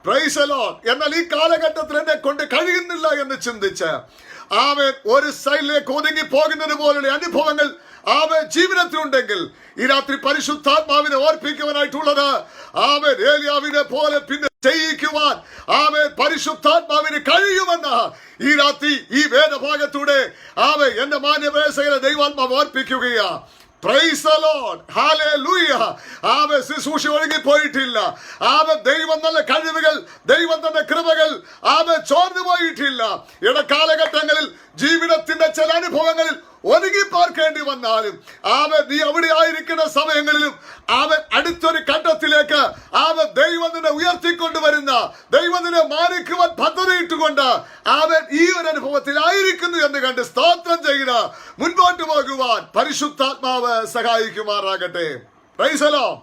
Price the Lord. എന്നാൽ ഈ കാലഘട്ടത്തിൽ എന്നെ കൊണ്ട് കഴിയുന്നില്ല എന്ന് ചിന്തിച്ച് ആമേ ഒരു സൈഡിലേക്ക് ഒതുങ്ങി പോകുന്നത് പോലുള്ള അനുഭവങ്ങൾ ആമേ ജീവിതത്തിലുണ്ടെങ്കിൽ ഈ രാത്രി പരിശുദ്ധാത്മാവിനെ ഓർപ്പിക്കുവാനായിട്ടുള്ളത് ആമേ ഏലിയാവിനെ പോലെ പിന്നെ ചെയ്യിക്കുവാൻ പരിശുദ്ധാത്മാവിന് കഴിയുമെന്ന് ഈ രാത്രി ഈ വേദഭാഗത്തൂടെ എന്റെ മാന്യപേക്ഷകരെ ദൈവാത്മാവ് ഓർപ്പിക്കുകയാ. Praise the Lord. Hallelujah. ശുശ്രൂഷ ഒഴുകിപ്പോയിട്ടില്ല. ദൈവം നല്ല കഴിവുകൾ, ദൈവം തന്നെ കൃപകൾ ചോർന്നു പോയിട്ടില്ല. ഇടക്കാലഘട്ടങ്ങളിൽ ജീവിതത്തിന്റെ ചില അനുഭവങ്ങളിൽ ഒതുങ്ങി പാർക്കേണ്ടി വന്നാലും നീ അവിടെ ആയിരിക്കുന്ന സമയങ്ങളിലും അടുത്തൊരു ഘട്ടത്തിലേക്ക് ദൈവം നിന്നെ ഉയർത്തിക്കൊണ്ടുവരുന്ന, ദൈവം നിന്നെ മാനിക്കുവാൻ പദ്ധതിയിട്ടുകൊണ്ട് ഈ ഒരു അനുഭവത്തിലായിരിക്കുന്നു എന്ന് കണ്ട് സ്തോത്രം ചെയ്ത് മുൻപോട്ട് പോകുവാൻ പരിശുദ്ധാത്മാവ് സഹായിക്കുമാറാകട്ടെ. Price the Lord.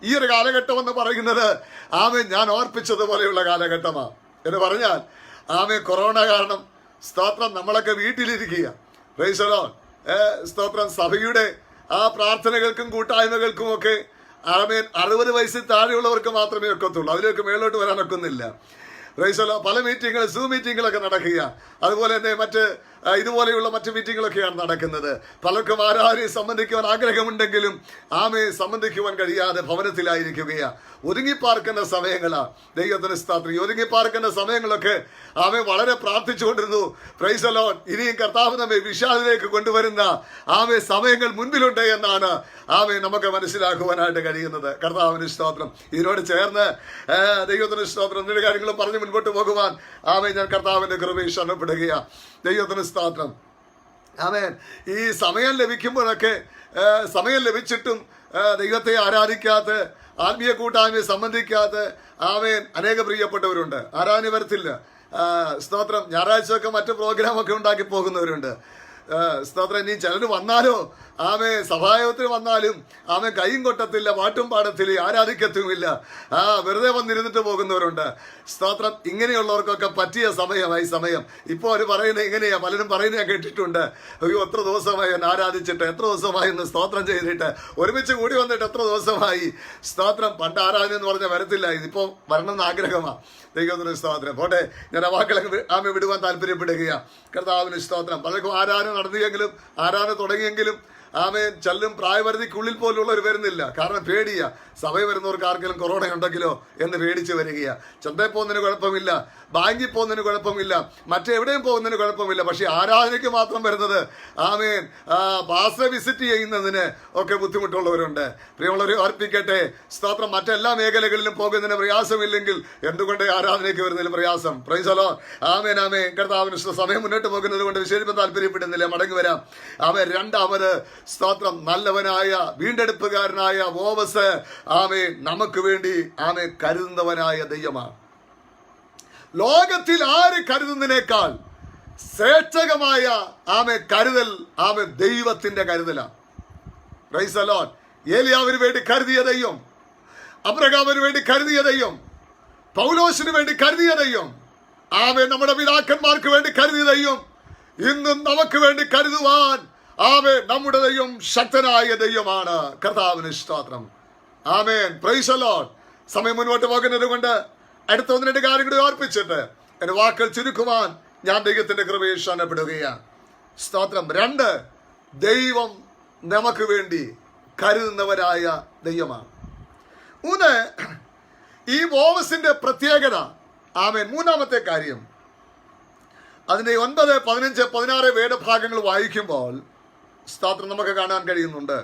ഈ ഒരു കാലഘട്ടം എന്ന് പറയുന്നത് ഞാൻ ഓർപ്പിച്ചതുപോലെയുള്ള കാലഘട്ടമാണ് എന്ന് പറഞ്ഞാൽ കൊറോണ കാരണം സ്തോത്രം നമ്മളൊക്കെ വീട്ടിലിരിക്കുക. Price the Lord. സ്തോത്രം. സഭയുടെ പ്രാർത്ഥനകൾക്കും കൂട്ടായ്മകൾക്കും ഒക്കെ 60 വയസ്സിൽ താഴെയുള്ളവർക്ക് മാത്രമേ ഒക്കത്തുള്ളൂ. അതിലേക്ക് മേലോട്ട് വരാൻ ഒക്കുന്നില്ല. Price the Lord. പല മീറ്റിങ്ങുകൾ, സൂം മീറ്റിങ്ങുകളൊക്കെ നടക്കുക. അതുപോലെ തന്നെ മറ്റ് ഇതുപോലെയുള്ള മറ്റു മീറ്റിങ്ങുകളൊക്കെയാണ് നടക്കുന്നത്. പലർക്കും ആരാധനയെ സംബന്ധിക്കുവാൻ ആഗ്രഹമുണ്ടെങ്കിലും സംബന്ധിക്കുവാൻ കഴിയാതെ ഭവനത്തിലായിരിക്കുകയാണ്. ഒതുങ്ങിപ്പാർക്കുന്ന സമയങ്ങളാ. ദൈവത്തിന് സ്തോത്രം. ഒതുങ്ങിപ്പാർക്കുന്ന സമയങ്ങളൊക്കെ വളരെ പ്രാർത്ഥിച്ചുകൊണ്ടിരുന്നു. Price the Lord. ഇനിയും കർത്താവ് നമ്മെ വിശാലതയിലേക്ക് കൊണ്ടുവരുന്ന സമയങ്ങൾ മുൻപിലുണ്ട് എന്നാണ് നമുക്ക് മനസ്സിലാക്കുവാനായിട്ട് കഴിയുന്നത്. കർത്താവിന് സ്തോത്രം. ഇതിനോട് ചേർന്ന് ദൈവത്തിന് സ്തോത്രം എന്നൊരു കാര്യങ്ങളും പറഞ്ഞ് മുൻപോട്ട് പോകുവാൻ ഞാൻ കർത്താവിന്റെ കൃപയിൽ ശരണപ്പെടുകയാണ്. ദൈവത്തിന് സ്തോത്രം. ഈ സമയം ലഭിക്കുമ്പോഴൊക്കെ സമയം ലഭിച്ചിട്ടും ദൈവത്തെ ആരാധിക്കാത്ത, ആത്മീയ കൂട്ടായ്മയെ സംബന്ധിക്കാത്ത അനേക പ്രിയപ്പെട്ടവരുണ്ട്. ആരാധന വരത്തില്ല. സ്തോത്രം. ഞായറാഴ്ചയൊക്കെ മറ്റു പ്രോഗ്രാമൊക്കെ ഉണ്ടാക്കി പോകുന്നവരുണ്ട്. സ്തോത്രം. ഇനി ചിലർ വന്നാലോ സഭായോഗത്തിന് വന്നാലും കൈയും കൊട്ടത്തില്ല, പാട്ടും പാടത്തില്ല, ആരാധിക്കത്തുമില്ല. വെറുതെ വന്നിരുന്നിട്ട് പോകുന്നവരുണ്ട്. സ്തോത്രം. ഇങ്ങനെയുള്ളവർക്കൊക്കെ പറ്റിയ സമയമായി സമയം. ഇപ്പോൾ അവർ പറയുന്നത് ഇങ്ങനെയാ, പലരും പറയുന്നത് കേട്ടിട്ടുണ്ട്. അയ്യോ എത്ര ദിവസമായി എന്ന് ആരാധിച്ചിട്ട്, എത്ര ദിവസമായി എന്ന് സ്തോത്രം ചെയ്തിട്ട്, ഒരുമിച്ച് കൂടി വന്നിട്ട് എത്ര ദിവസമായി. സ്തോത്രം. പണ്ട് ആരാധന എന്ന് പറഞ്ഞാൽ വരത്തില്ല, ഇതിപ്പോൾ വരണമെന്ന് ആഗ്രഹമാണ്. ദൈവത്തിന് സ്തോത്രം. പോട്ടെ, ഞാൻ ആ വാക്കുകളെ വിടുവാൻ താല്പര്യപ്പെടുകയാണ്. കർത്താവിന് സ്തോത്രം. പലർക്കും ആരാധന നടത്തിയെങ്കിലും, ആരാധന തുടങ്ങിയെങ്കിലും ചിലരും പ്രായപരിധിക്കുള്ളിൽ പോലുള്ളവർ വരുന്നില്ല. കാരണം പേടിയാ. സഭയിൽ വരുന്നവർക്ക് ആർക്കെങ്കിലും കൊറോണ ഉണ്ടെങ്കിലോ എന്ന് പേടിച്ച് വരികയാണ്. ചന്തയിൽ പോകുന്നതിന് കുഴപ്പമില്ല, ബാങ്കിൽ പോകുന്നതിന് കുഴപ്പമില്ല, മറ്റെവിടെയും പോകുന്നതിന് കുഴപ്പമില്ല. പക്ഷെ ആരാധനയ്ക്ക് മാത്രം വരുന്നത് പാസ്റ്ററെ വിസിറ്റ് ചെയ്യുന്നതിന് ഒക്കെ ബുദ്ധിമുട്ടുള്ളവരുണ്ട്. പ്രിയമുള്ളവരെ ഓർപ്പിക്കട്ടെ, സ്തോത്രം. മറ്റെല്ലാ മേഖലകളിലും പോകുന്നതിന് പ്രയാസമില്ലെങ്കിൽ എന്തുകൊണ്ട് ആരാധനയ്ക്ക് വരുന്നതിന് പ്രയാസം? Praise the Lord. ആമേൻ ആമേൻ. കർത്താവിന് സമയം മുന്നോട്ട് പോകുന്നത് കൊണ്ട് വിശേഷിപ്പം താല്പര്യപ്പെടുന്നില്ല, മടങ്ങി വരാം. രണ്ടാമത് സ്തോത്രം, നല്ലവനായ വീണ്ടെടുപ്പുകാരനായ ബോവസ് നമുക്ക് വേണ്ടി കരുതുന്നവനായ ദൈവമാണ്. ലോകത്തിൽ ആര് കരുതുന്നതിനേക്കാൾ ശ്രേഷ്ഠകമായ കരുതൽ ദൈവത്തിന്റെ കരുതലാണ്. Praise the Lord. ഏലിയാവിന് വേണ്ടി കരുതിയ ദൈവം, അബ്രഹാമിന് വേണ്ടി കരുതിയ ദൈവം, പൗലോസിന് വേണ്ടി കരുതിയ ദൈവം, നമ്മുടെ പിതാക്കന്മാർക്ക് വേണ്ടി കരുതിയ ദൈവം ഇന്നും നമുക്ക് വേണ്ടി കരുതുവാൻ നമ്മുടെ ദൈവം ശക്തനായ ദൈവമാണ്. കർത്താവിന് സ്തോത്രം. ആമേൻ. Praise the Lord. സമയം മുന്നോട്ട് പോകുന്നത് കൊണ്ട് അടുത്ത 1-2 കാര്യം കൂടി ഓർപ്പിച്ചിട്ട് എന്റെ വാക്കുകൾ ചുരുക്കുവാൻ ഞാൻ ദൈവത്തിന്റെ കൃപയിൽ ശരണപ്പെടുകയാണ്. സ്തോത്രം. 2, ദൈവം നമുക്ക് വേണ്ടി കരുതുന്നവരായ ദൈവമാണ്. 3, ഈ ബോവസിന്റെ പ്രത്യേകത. ആമേൻ. 3-ാമത്തെ കാര്യം, അതിന്റെ 9, 15, 16 വേദഭാഗങ്ങൾ വായിക്കുമ്പോൾ സ്തോത്രം നമുക്ക് കാണാൻ കഴിയുന്നുണ്ട്.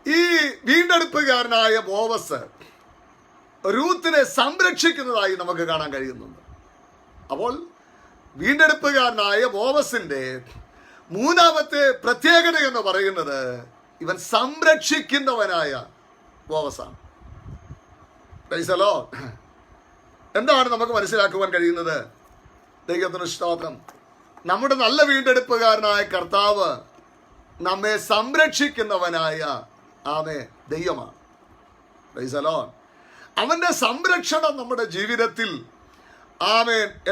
ഈ വീണ്ടെടുപ്പുകാരനായ ബോവസ് രൂത്തിനെ സംരക്ഷിക്കുന്നതായി നമുക്ക് കാണാൻ കഴിയുന്നുണ്ട്. അപ്പോൾ വീണ്ടെടുപ്പുകാരനായ ബോവസിന്റെ 3-ാമത്തെ പ്രത്യേകത എന്ന് പറയുന്നത് ഇവൻ സംരക്ഷിക്കുന്നവനായ ബോവസാണ്. Praise the Lord. എന്താണ് നമുക്ക് മനസ്സിലാക്കുവാൻ കഴിയുന്നത്? ദൈവത്തിന് സ്തോത്രം. നമ്മുടെ നല്ല വീണ്ടെടുപ്പുകാരനായ കർത്താവ് നമ്മെ സംരക്ഷിക്കുന്നവനായ ദൈവമാണ്. Praise the Lord. അവന്റെ സംരക്ഷണം നമ്മുടെ ജീവിതത്തിൽ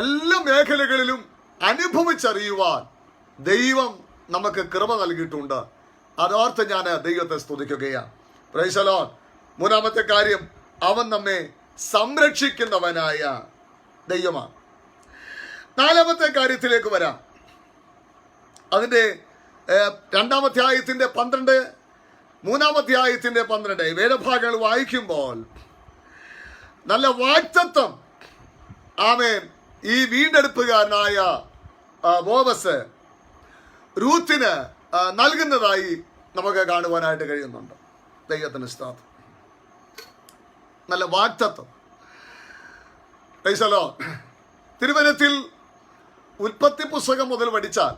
എല്ലാ മേഖലകളിലും അനുഭവിച്ചറിയുവാൻ ദൈവം നമുക്ക് കൃപ നൽകിയിട്ടുണ്ട്. അതോർത്ത് ഞാൻ ദൈവത്തെ സ്തുതിക്കുകയാണ്. Praise the Lord. 3-ാമത്തെ കാര്യം, അവൻ നമ്മെ സംരക്ഷിക്കുന്നവനായ ദൈവമാണ്. 4-ാമത്തെ കാര്യത്തിലേക്ക് വരാം. അതിന്റെ 2-ാം അധ്യായത്തിന്റെ 12, 3-ാം അധ്യായത്തിന്റെ 12 വേദഭാഗങ്ങൾ വായിക്കുമ്പോൾ നല്ല വാഗ്ദത്തം ആമേൻ ഈ വീണ്ടെടുപ്പുകാരനായ ബോവസ് രൂത്തിന് നൽകുന്നതായി നമുക്ക് കാണുവാനായിട്ട് കഴിയുന്നുണ്ട്. ദൈവത്തിന് സ്തോത്രം. നല്ല വാഗ്ദത്തം. തിരുവചനത്തിൽ ഉൽപ്പത്തി പുസ്തകം മുതൽ പഠിച്ചാൽ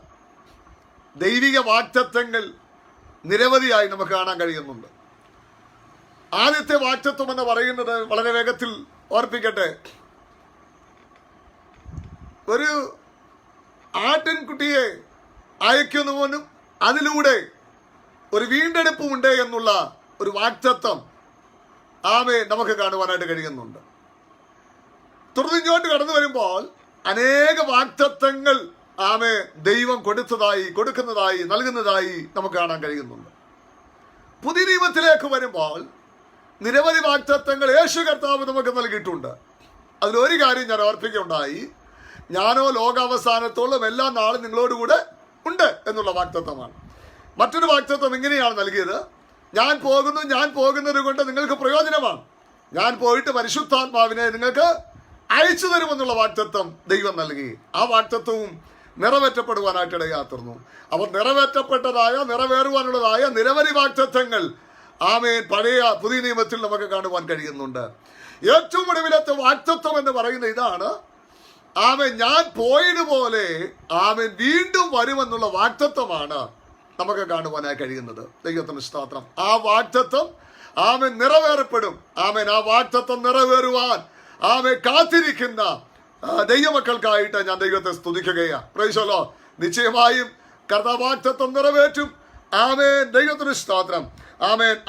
ദൈവിക വാഗ്ദത്തങ്ങൾ നിരവധിയായി നമുക്ക് കാണാൻ കഴിയുന്നുണ്ട്. ആദ്യത്തെ വാഗ്ദത്തം എന്ന് പറയുന്നത് വളരെ വേഗത്തിൽ ഓർപ്പിക്കട്ടെ, ഒരു ആട്ടിൻകുട്ടിയെ അയക്കുന്നവനും അതിലൂടെ ഒരു വീണ്ടെടുപ്പുമുണ്ട് എന്നുള്ള ഒരു വാഗ്ദത്തം നമുക്ക് കാണുവാനായിട്ട് കഴിയുന്നുണ്ട്. തുടർന്നിങ്ങോട്ട് കടന്നു വരുമ്പോൾ അനേക വാഗ്ദത്തങ്ങൾ ദൈവം കൊടുക്കുന്നതായി നൽകുന്നതായി നമുക്ക് കാണാൻ കഴിയുന്നുണ്ട്. പുതിയ നിയമത്തിലേക്ക് വരുമ്പോൾ നിരവധി വാഗ്ദത്തങ്ങൾ യേശു കർത്താവ് നമുക്ക് നൽകിയിട്ടുണ്ട്. അതിലൊരു കാര്യം ഞാൻ ഓർപ്പിക്കുകയുണ്ടായി, ഞാനോ ലോകാവസാനത്തോളം എല്ലാ നാളും നിങ്ങളോടുകൂടെ ഉണ്ട് എന്നുള്ള വാഗ്ദത്തമാണ്. മറ്റൊരു വാഗ്ദത്തം ഇങ്ങനെയാണ് നൽകിയത്, ഞാൻ പോകുന്നത് കൊണ്ട് നിങ്ങൾക്ക് പ്രയോജനമാണ്, ഞാൻ പോയിട്ട് പരിശുദ്ധാത്മാവിനെ നിങ്ങൾക്ക് അയച്ചു തരുമെന്നുള്ള വാഗ്ദത്തം ദൈവം നൽകി. ആ വാഗ്ദത്തവും നിറവേറ്റപ്പെടുവാനായിട്ട് ഇടയാത്തുന്നു. അവർ നിറവേറുവാനുള്ളതായ നിരവധി വാഗ്ദത്തങ്ങൾ പുതിയ നിയമത്തിൽ നമുക്ക് കാണുവാൻ കഴിയുന്നുണ്ട്. ഏറ്റവും ഒടുവിലത്തെ വാഗ്ദത്തം എന്ന് പറയുന്നത് ഇതാണ്, ഞാൻ പോയതുപോലെ വീണ്ടും വരുമെന്നുള്ള വാഗ്ദത്തമാണ് നമുക്ക് കാണുവാനായി കഴിയുന്നത്. ദൈവത്തിന് സ്തോത്രം. ആ വാഗ്ദത്തം നിറവേറപ്പെടും. ആ വാഗ്ദത്തം നിറവേറുവാൻ കാത്തിരിക്കുന്ന ദൈവമക്കൾക്കായിട്ട് ഞാൻ ദൈവത്തെ സ്തുതിക്കുകയാണ്. Praise the Lord. നിശ്ചയമായും കർത്താവാഗ്ദത്തം നിറവേറ്റും. ദൈവത്തിന് സ്തോത്രം.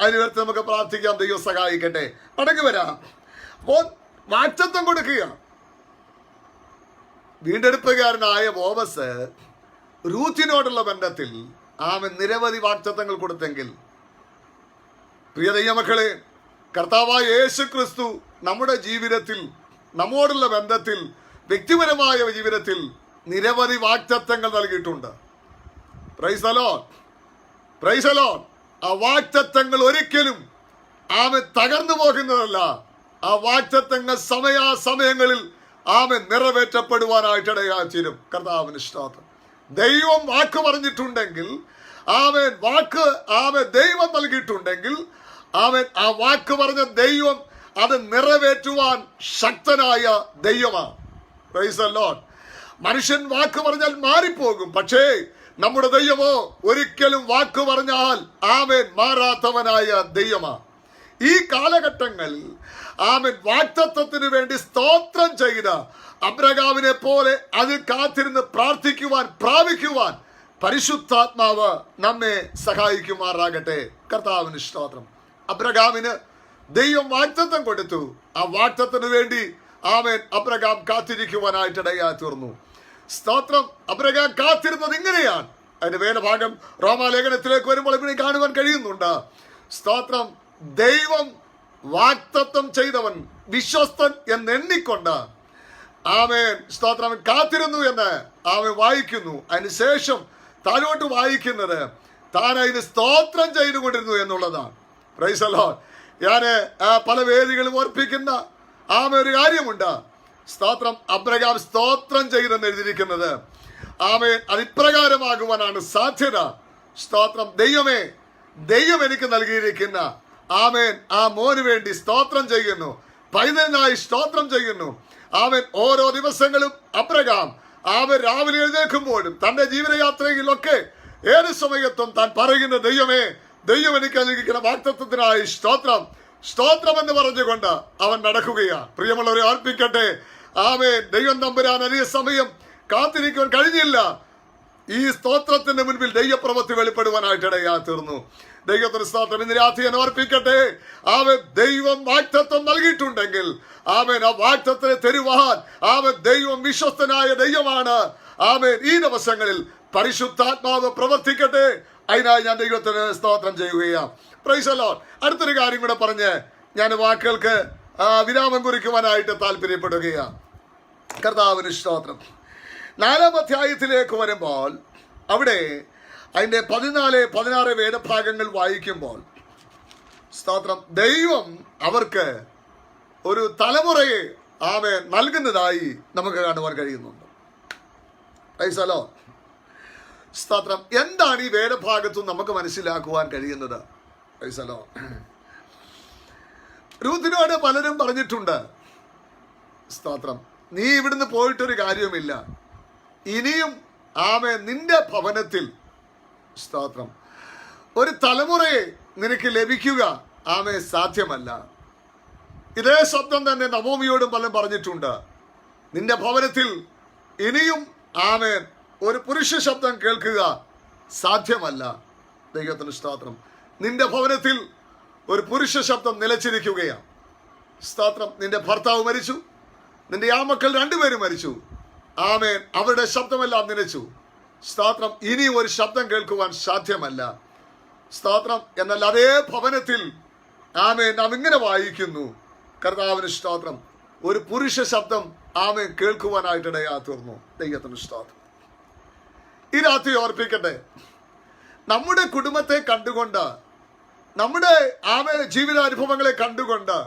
അതിനുവേണ്ടി നമുക്ക് പ്രാർത്ഥിക്കാം. ദൈവം സഹായിക്കട്ടെ. മടങ്ങി വരാം. അപ്പോൾ വാഗ്ദത്തം കൊടുക്കുക. വീണ്ടെടുപ്പുകാരനായ ബോവസ് രൂത്തിനോടുള്ള ബന്ധത്തിൽ നിരവധി വാഗ്ദത്തങ്ങൾ കൊടുത്തെങ്കിൽ, പ്രിയ ദൈവമക്കളെ, കർത്താവായ യേശു ക്രിസ്തു നമ്മുടെ ജീവിതത്തിൽ, നമ്മോടുള്ള ബന്ധത്തിൽ, വ്യക്തിപരമായ ജീവിതത്തിൽ നിരവധി വാഗ്ദത്തങ്ങൾ നൽകിയിട്ടുണ്ട്. Price the Lord. Praise the Lord. ആ വാഗ്ദത്തങ്ങൾ ഒരിക്കലും തകർന്നു പോകുന്നതല്ല. ആ വാഗ്ദത്തങ്ങൾ സമയാസമയങ്ങളിൽ നിറവേറ്റപ്പെടുവാനായിട്ട് ഇടയാച്ചീരും. കർത്താവിന് സ്തോത്രം. ദൈവം വാക്ക് പറഞ്ഞിട്ടുണ്ടെങ്കിൽ, ദൈവം നൽകിയിട്ടുണ്ടെങ്കിൽ, ആ വാക്ക് പറഞ്ഞ ദൈവം അത് നിറവേറ്റുവാൻ ശക്തനായ ദൈവമാണ്. Praise the Lord. മനുഷ്യൻ വാക്ക് പറഞ്ഞാൽ മാറിപ്പോകും, പക്ഷേ നമ്മുടെ ദൈവമോ ഒരിക്കലും വാക്ക് പറഞ്ഞാൽ മാറാത്തവനായ ദൈവമാണ്. ഈ കാലഘട്ടങ്ങളിൽ വാഗ്ദത്തത്തിന് വേണ്ടി സ്തോത്രം ചെയ്ത അബ്രഹാമിനെ പോലെ അത് കാത്തിരുന്ന് പ്രാപിക്കുവാൻ പരിശുദ്ധാത്മാവ് നമ്മെ സഹായിക്കുമാറാകട്ടെ. കർത്താവിന് സ്തോത്രം. അബ്രഹാമിന് ദൈവം വാഗ്ദത്തം കൊടുത്തു. ആ വാഗ്ദത്തത്തിന് വേണ്ടി അബ്രഹാം കാത്തിരിക്കുവാനായിട്ട് ഇടയായി തീർന്നു. സ്തോത്രം. അബ്രഹാം കാത്തിരുന്നത് ഇങ്ങനെയാണ്. അതിന്റെ വേദഭാഗം റോമാലേഖനത്തിലേക്ക് വരുമ്പോൾ ഇവിടെ കാണുവാൻ കഴിയുന്നുണ്ട്. സ്തോത്രം. ദൈവം വാഗ്ദത്തം ചെയ്തവൻ വിശ്വസ്തൻ എന്ന് എണ്ണിക്കൊണ്ട് സ്തോത്രം കാത്തിരുന്നു എന്ന് വായിക്കുന്നു. അതിനുശേഷം താനോട്ട് വായിക്കുന്നത് താൻ അതിന് സ്തോത്രം ചെയ്തുകൊണ്ടിരുന്നു എന്നുള്ളതാണ്. Price the Lord. ഞാൻ പല വേദികളും ഓർപ്പിക്കുന്ന ഒരു കാര്യമുണ്ട്. സ്തോത്രം. അബ്രഹാം സ്തോത്രം ചെയ്തെന്ന് എഴുതിയിരിക്കുന്നത് അതിപ്രകാരമാകുവാനാണ് സാധ്യത. സ്തോത്രം. ദൈവം എനിക്ക് നൽകിയിരിക്കുന്ന ആ മോന് വേണ്ടി സ്തോത്രം ചെയ്യുന്നു, പൈതലിനായി സ്തോത്രം ചെയ്യുന്നു. ഓരോ ദിവസങ്ങളും അബ്രഹാം രാവിലെ എഴുന്നേൽക്കുമ്പോഴും തന്റെ ജീവിതയാത്രയിലൊക്കെ ഏത് സമയത്തും താൻ പറയുന്ന ദൈവം എനിക്ക് നൽകിക്കുന്ന വാഗ്ദത്തത്തിനായി സ്തോത്രം എന്ന് പറഞ്ഞുകൊണ്ട് അവൻ നടക്കുകയാണ്. പ്രിയമുള്ളവരെ ഓർപ്പിക്കട്ടെ, ദൈവം തമ്പുരാൻ അധിക സമയം കാത്തിരിക്കുവാൻ കഴിഞ്ഞില്ല. ഈ സ്തോത്രത്തിന്റെ മുൻപിൽ ദൈവപ്രവൃത്തി വെളിപ്പെടുവാനായിട്ട് ഇടയായി തീർന്നു. ദൈവത്തിന് സ്തോത്രം. ഇന്ന് രാത്രി ഞാൻ ഓർപ്പിക്കട്ടെ, ദൈവം വാഗ്ദത്തം നൽകിയിട്ടുണ്ടെങ്കിൽ ആ വാഗ്ദത്തത്തെ തരുവാൻ ദൈവം വിശ്വസ്തനായ ദൈവമാണ്. ഈ ദിവസങ്ങളിൽ പരിശുദ്ധാത്മാവ് പ്രവർത്തിക്കട്ടെ. അതിനായി ഞാൻ ദൈവത്തിന് സ്തോത്രം ചെയ്യുകയാണ്. Price the Lord. അടുത്തൊരു കാര്യം കൂടെ പറഞ്ഞ് ഞാൻ വാക്കുകൾക്ക് വിരാമം കുറിക്കുവാനായിട്ട് താല്പര്യപ്പെടുകയാണ്. കർത്താവിന് സ്തോത്രം. 4-ാം അധ്യായത്തിലേക്ക് വരുമ്പോൾ അവിടെ അതിന്റെ 14-16 വേദഭാഗങ്ങൾ വായിക്കുമ്പോൾ സ്തോത്രം, ദൈവം അവർക്ക് ഒരു തലമുറയെ ആമേൻ നൽകുന്നതായി നമുക്ക് കാണുവാൻ കഴിയുന്നുണ്ട്. Price the Lord. സ്തോത്രം. എന്താണ് ഈ വേദഭാഗത്തും നമുക്ക് മനസ്സിലാക്കുവാൻ കഴിയുന്നത്? Price the Lord. രൂത്തിനോട് പലരും പറഞ്ഞിട്ടുണ്ട്, സ്തോത്രം, നീ ഇവിടുന്ന് പോയിട്ടൊരു കാര്യവുമില്ല, ഇനിയും ആമേൻ നിന്റെ ഭവനത്തിൽ സ്തോത്രം ഒരു തലമുറയെ നിനക്ക് ലഭിക്കുക ആമേൻ സാധ്യമല്ല. ഇതേ ശബ്ദം തന്നെ നവോമിയോടും പലരും പറഞ്ഞിട്ടുണ്ട്, നിന്റെ ഭവനത്തിൽ ഇനിയും ആമേൻ ഒരു പുരുഷ ശബ്ദം കേൾക്കുക സാധ്യമല്ല. ദൈവത്തിന് സ്തോത്രം. നിന്റെ ഭവനത്തിൽ ഒരു പുരുഷ ശബ്ദം നിലച്ചിരിക്കുകയാണ്. സ്തോത്രം. നിന്റെ ഭർത്താവ് മരിച്ചു, നിന്റെ ആമക്കൾ രണ്ടുപേരും മരിച്ചു. ആമേൻ. അവരുടെ ശബ്ദമെല്ലാം നിലച്ചു. സ്തോത്രം. ഇനി ഒരു ശബ്ദം കേൾക്കുവാൻ സാധ്യമല്ല. സ്തോത്രം. എന്നാൽ അതേ ഭവനത്തിൽ ആമേൻ നാം ഇങ്ങനെ വായിക്കുന്നു, കർത്താവിന് സ്തോത്രം, ഒരു പുരുഷ ശബ്ദം ആമേൻ കേൾക്കുവാനായിട്ടിടയാ തീർന്നു. ദൈവത്തിന് സ്തോത്രം. ഈ രാത്രി ഓർപ്പിക്കട്ടെ, നമ്മുടെ കുടുംബത്തെ കണ്ടുകൊണ്ട്, നമ്മുടെ ആമേൻ ജീവിതാനുഭവങ്ങളെ കണ്ടുകൊണ്ട്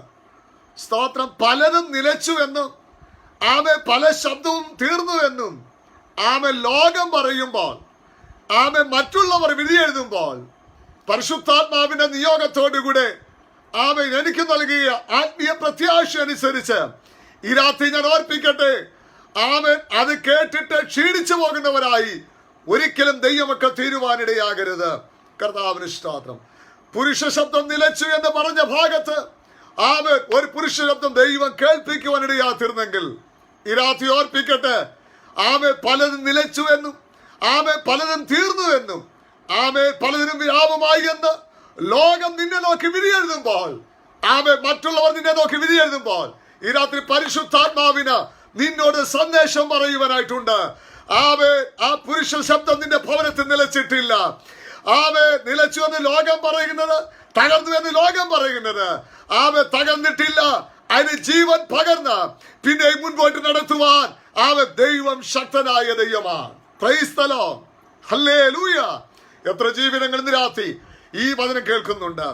സ്തോത്രം പലതും നിലച്ചു എന്നും ആമേൻ പല ശബ്ദവും തീർന്നു എന്നും ആമേൻ ലോകം പറയുമ്പോൾ, ആമേൻ മറ്റുള്ളവർ വിധി എഴുതുമ്പോൾ, പരിശുദ്ധാത്മാവിന്റെ നിയോഗത്തോടുകൂടെ ആമേൻ എനിക്ക് നൽകിയ ആത്മീയ പ്രത്യാശ അനുസരിച്ച് ഈ രാത്രി ഞാൻ ഓർപ്പിക്കട്ടെ, ആമേൻ അത് കേട്ടിട്ട് ക്ഷീണിച്ചു പോകുന്നവരായി ഒരിക്കലും ദൈവമക്കൾ തീരുവാനിടയാകരുത്. കർത്താവിന് സ്തോത്രം. പുരുഷ ശബ്ദം നിലച്ചു എന്ന് പറഞ്ഞ ഭാഗത്ത് ആമേൻ ഒരു പുരുഷ ശബ്ദം ദൈവം കേൾപ്പിക്കുവാനിടയാത്തിരുന്നെങ്കിൽ ഈ രാത്രി ഓർപ്പിക്കട്ടെ, ആമേൻ പലതും നിലച്ചു എന്നും ആമേൻ പലതും തീർന്നു എന്നും ആമേൻ പലതിനും വിരാമമായി എന്ന് ലോകം നിന്നെ നോക്കി വിധി എഴുതുമ്പോൾ, ആമേൻ മറ്റുള്ളവർ നിന്നെ നോക്കി വിധി എഴുതുമ്പോൾ ഈ രാത്രി പരിശുദ്ധാത്മാവിന് നിന്നോട് സന്ദേശം പറയുവാനായിട്ടുണ്ട്. ആമേൻ ആ പുരുഷ ശബ്ദം നിന്റെ ഭവനത്തിൽ നിലച്ചിട്ടില്ല. ആമേൻ നിലച്ചു എന്ന് ലോകം പറയുന്നത്, തകർന്നു എന്ന് ലോകം പറയുന്നത്, ആമേൻ തകർന്നിട്ടില്ല, അതിന് ജീവൻ പകർന്ന് പിന്നെ മുൻപോട്ട് നടത്തുവാൻ ആമേൻ ദൈവം ശക്തനായ ദൈവമാണ്. Praise the Lord. ഹല്ലേലൂയ. എത്ര ജീവിതങ്ങൾ ഇന്ന് രാത്രി ഈ വചനം കേൾക്കുന്നുണ്ട്.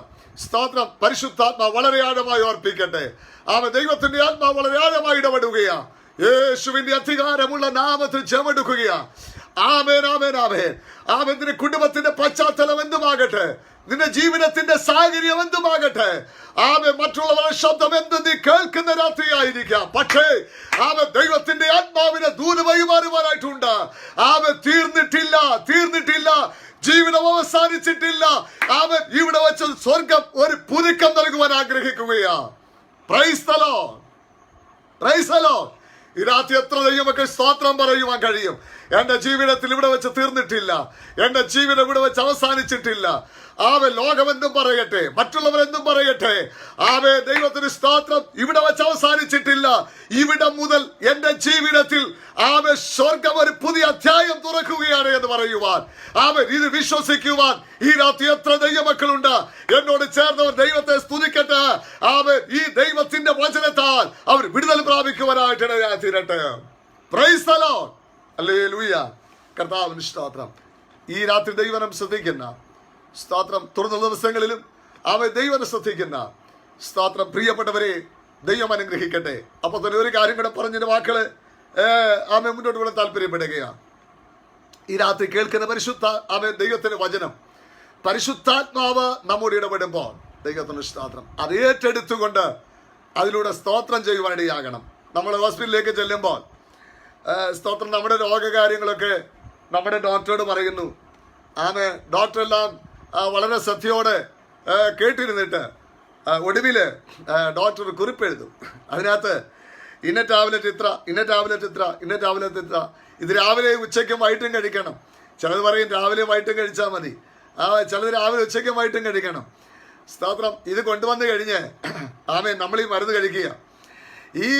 സ്തോത്രം. പരിശുദ്ധാത്മാ വളരെ ആഴമായി ഓർപ്പിക്കട്ടെ. ആമേൻ ദൈവത്തിന്റെ ആത്മാവ് വളരെ ആഴമായി ഇടപെടുകയാ. യേശുവിന്റെ അധികാരമുള്ള നാമത്തിൽ ജപമെടുക്കുകയാ. ആമേൻ, ആമേൻ, ആമേൻ. ആമേൻ. നിന്റെ കുടുംബത്തിന്റെ പശ്ചാത്തലം എന്തുമാകട്ടെ, നിന്റെ ജീവിതത്തിന്റെ സാഹചര്യം എന്തുമാകട്ടെ, ആമേൻ മറ്റുള്ളവരുടെ ശബ്ദം എന്ത് നീ കേൾക്കുന്ന രാത്രിയായിരിക്കാം, പക്ഷേ ആമേൻ ദൈവത്തിന്റെ ആത്മാവിനെ ദൂത് വഴിമാറുവാനായിട്ടുണ്ട്. ആമേൻ തീർന്നിട്ടില്ല, തീർന്നിട്ടില്ല, ജീവിതം അവസാനിച്ചിട്ടില്ല. ആമേൻ ഇവിടെ വെച്ച് സ്വർഗം ഒരു പുതുക്കം നൽകുവാൻ ആഗ്രഹിക്കുകയാ. Praise the Lord. Praise the Lord. ഈ രാത്രി എത്ര ദൈവമക്കൾ സ്തോത്രം പറയുവാൻ കഴിയും? എന്റെ ജീവിതത്തിൽ ഇവിടെ വെച്ച് തീർന്നിട്ടില്ല, എന്റെ ജീവിതം ഇവിടെ വെച്ച് അവസാനിച്ചിട്ടില്ല. ആവേ ലോകമെന്തും പറയട്ടെ, മറ്റുള്ളവരെന്തും പറയട്ടെ, ആവേ ദൈവത്തിന് സ്തോത്രം, ഇവിടെ വെച്ച് അവസാനിച്ചിട്ടില്ല. ഇവിടെ മുതൽ എന്റെ ജീവിതത്തിൽ ആവേ സ്വർഗം ഒരു പുതിയ അധ്യായം തുറക്കുകയാണ് എന്ന് പറയുവാൻ, ആവേ ഇത് വിശ്വസിക്കുവാൻ ഈ രാത്രി എത്ര ദൈവമക്കളുണ്ട്? എന്നോട് ചേർന്നവർ ദൈവത്തെ സ്തുതിക്കട്ടെ. ആവേ ഈ ദൈവത്തിന്റെ വചനത്താൽ അവർ വിടുതൽ പ്രാപിക്കുവാനായിട്ട് തീരട്ടെ. Price the Lord. ഹല്ലേലൂയ. കർത്താവിന് സ്തോത്രം. ഈ രാത്രി ദൈവം ശ്രദ്ധിക്കുന്ന സ്തോത്രം, തുറന്ന ദിവസങ്ങളിലും അവൻ ദൈവം ശ്രദ്ധിക്കുന്ന സ്തോത്രം, പ്രിയപ്പെട്ടവരെ ദൈവം അനുഗ്രഹിക്കട്ടെ. അപ്പൊ തന്നെ ഒരു കാര്യം കൂടെ പറഞ്ഞതിന്റെ വാക്കുകള് ആമെ മുന്നോട്ട് കൂടെ താല്പര്യപ്പെടുകയാണ്. ഈ രാത്രി കേൾക്കുന്ന ആമേ ദൈവത്തിന്റെ വചനം, പരിശുദ്ധാത്മാവ് നമ്മോട് ഇടപെടുമ്പോൾ ദൈവത്തിന് സ്തോത്രം അത് ഏറ്റെടുത്തുകൊണ്ട് അതിലൂടെ സ്തോത്രം ചെയ്യുവാനിടയാകണം. നമ്മൾ ഹോസ്പിറ്റലിലേക്ക് ചെല്ലുമ്പോൾ സ്തോത്രം നമ്മുടെ രോഗകാര്യങ്ങളൊക്കെ നമ്മുടെ ഡോക്ടറോട് പറയുന്നു. ആമേ ഡോക്ടറെല്ലാം വളരെ ശ്രദ്ധയോടെ കേട്ടിരുന്നിട്ട് ഒടുവില് ഡോക്ടർ കുറിപ്പെഴുതും. അതിനകത്ത് ഇന്ന ടാബ്ലറ്റ് ഇത്ര, ഇന്ന ടാബ്ലറ്റ് ഇത്ര, ഇന്ന ടാബ്ലറ്റ് ഇത്ര, ഇത് രാവിലെ ഉച്ചയ്ക്കും വൈകിട്ടും കഴിക്കണം. ചിലത് പറയും രാവിലെ വൈകിട്ടും കഴിച്ചാൽ മതി, ചിലത് രാവിലെ ഉച്ചയ്ക്കും വൈകിട്ടും കഴിക്കണം. സ്തോത്രം. ഇത് കൊണ്ടുവന്ന് കഴിഞ്ഞ് ആമേൻ നമ്മൾ ഈ മരുന്ന് കഴിക്കുക. ഈ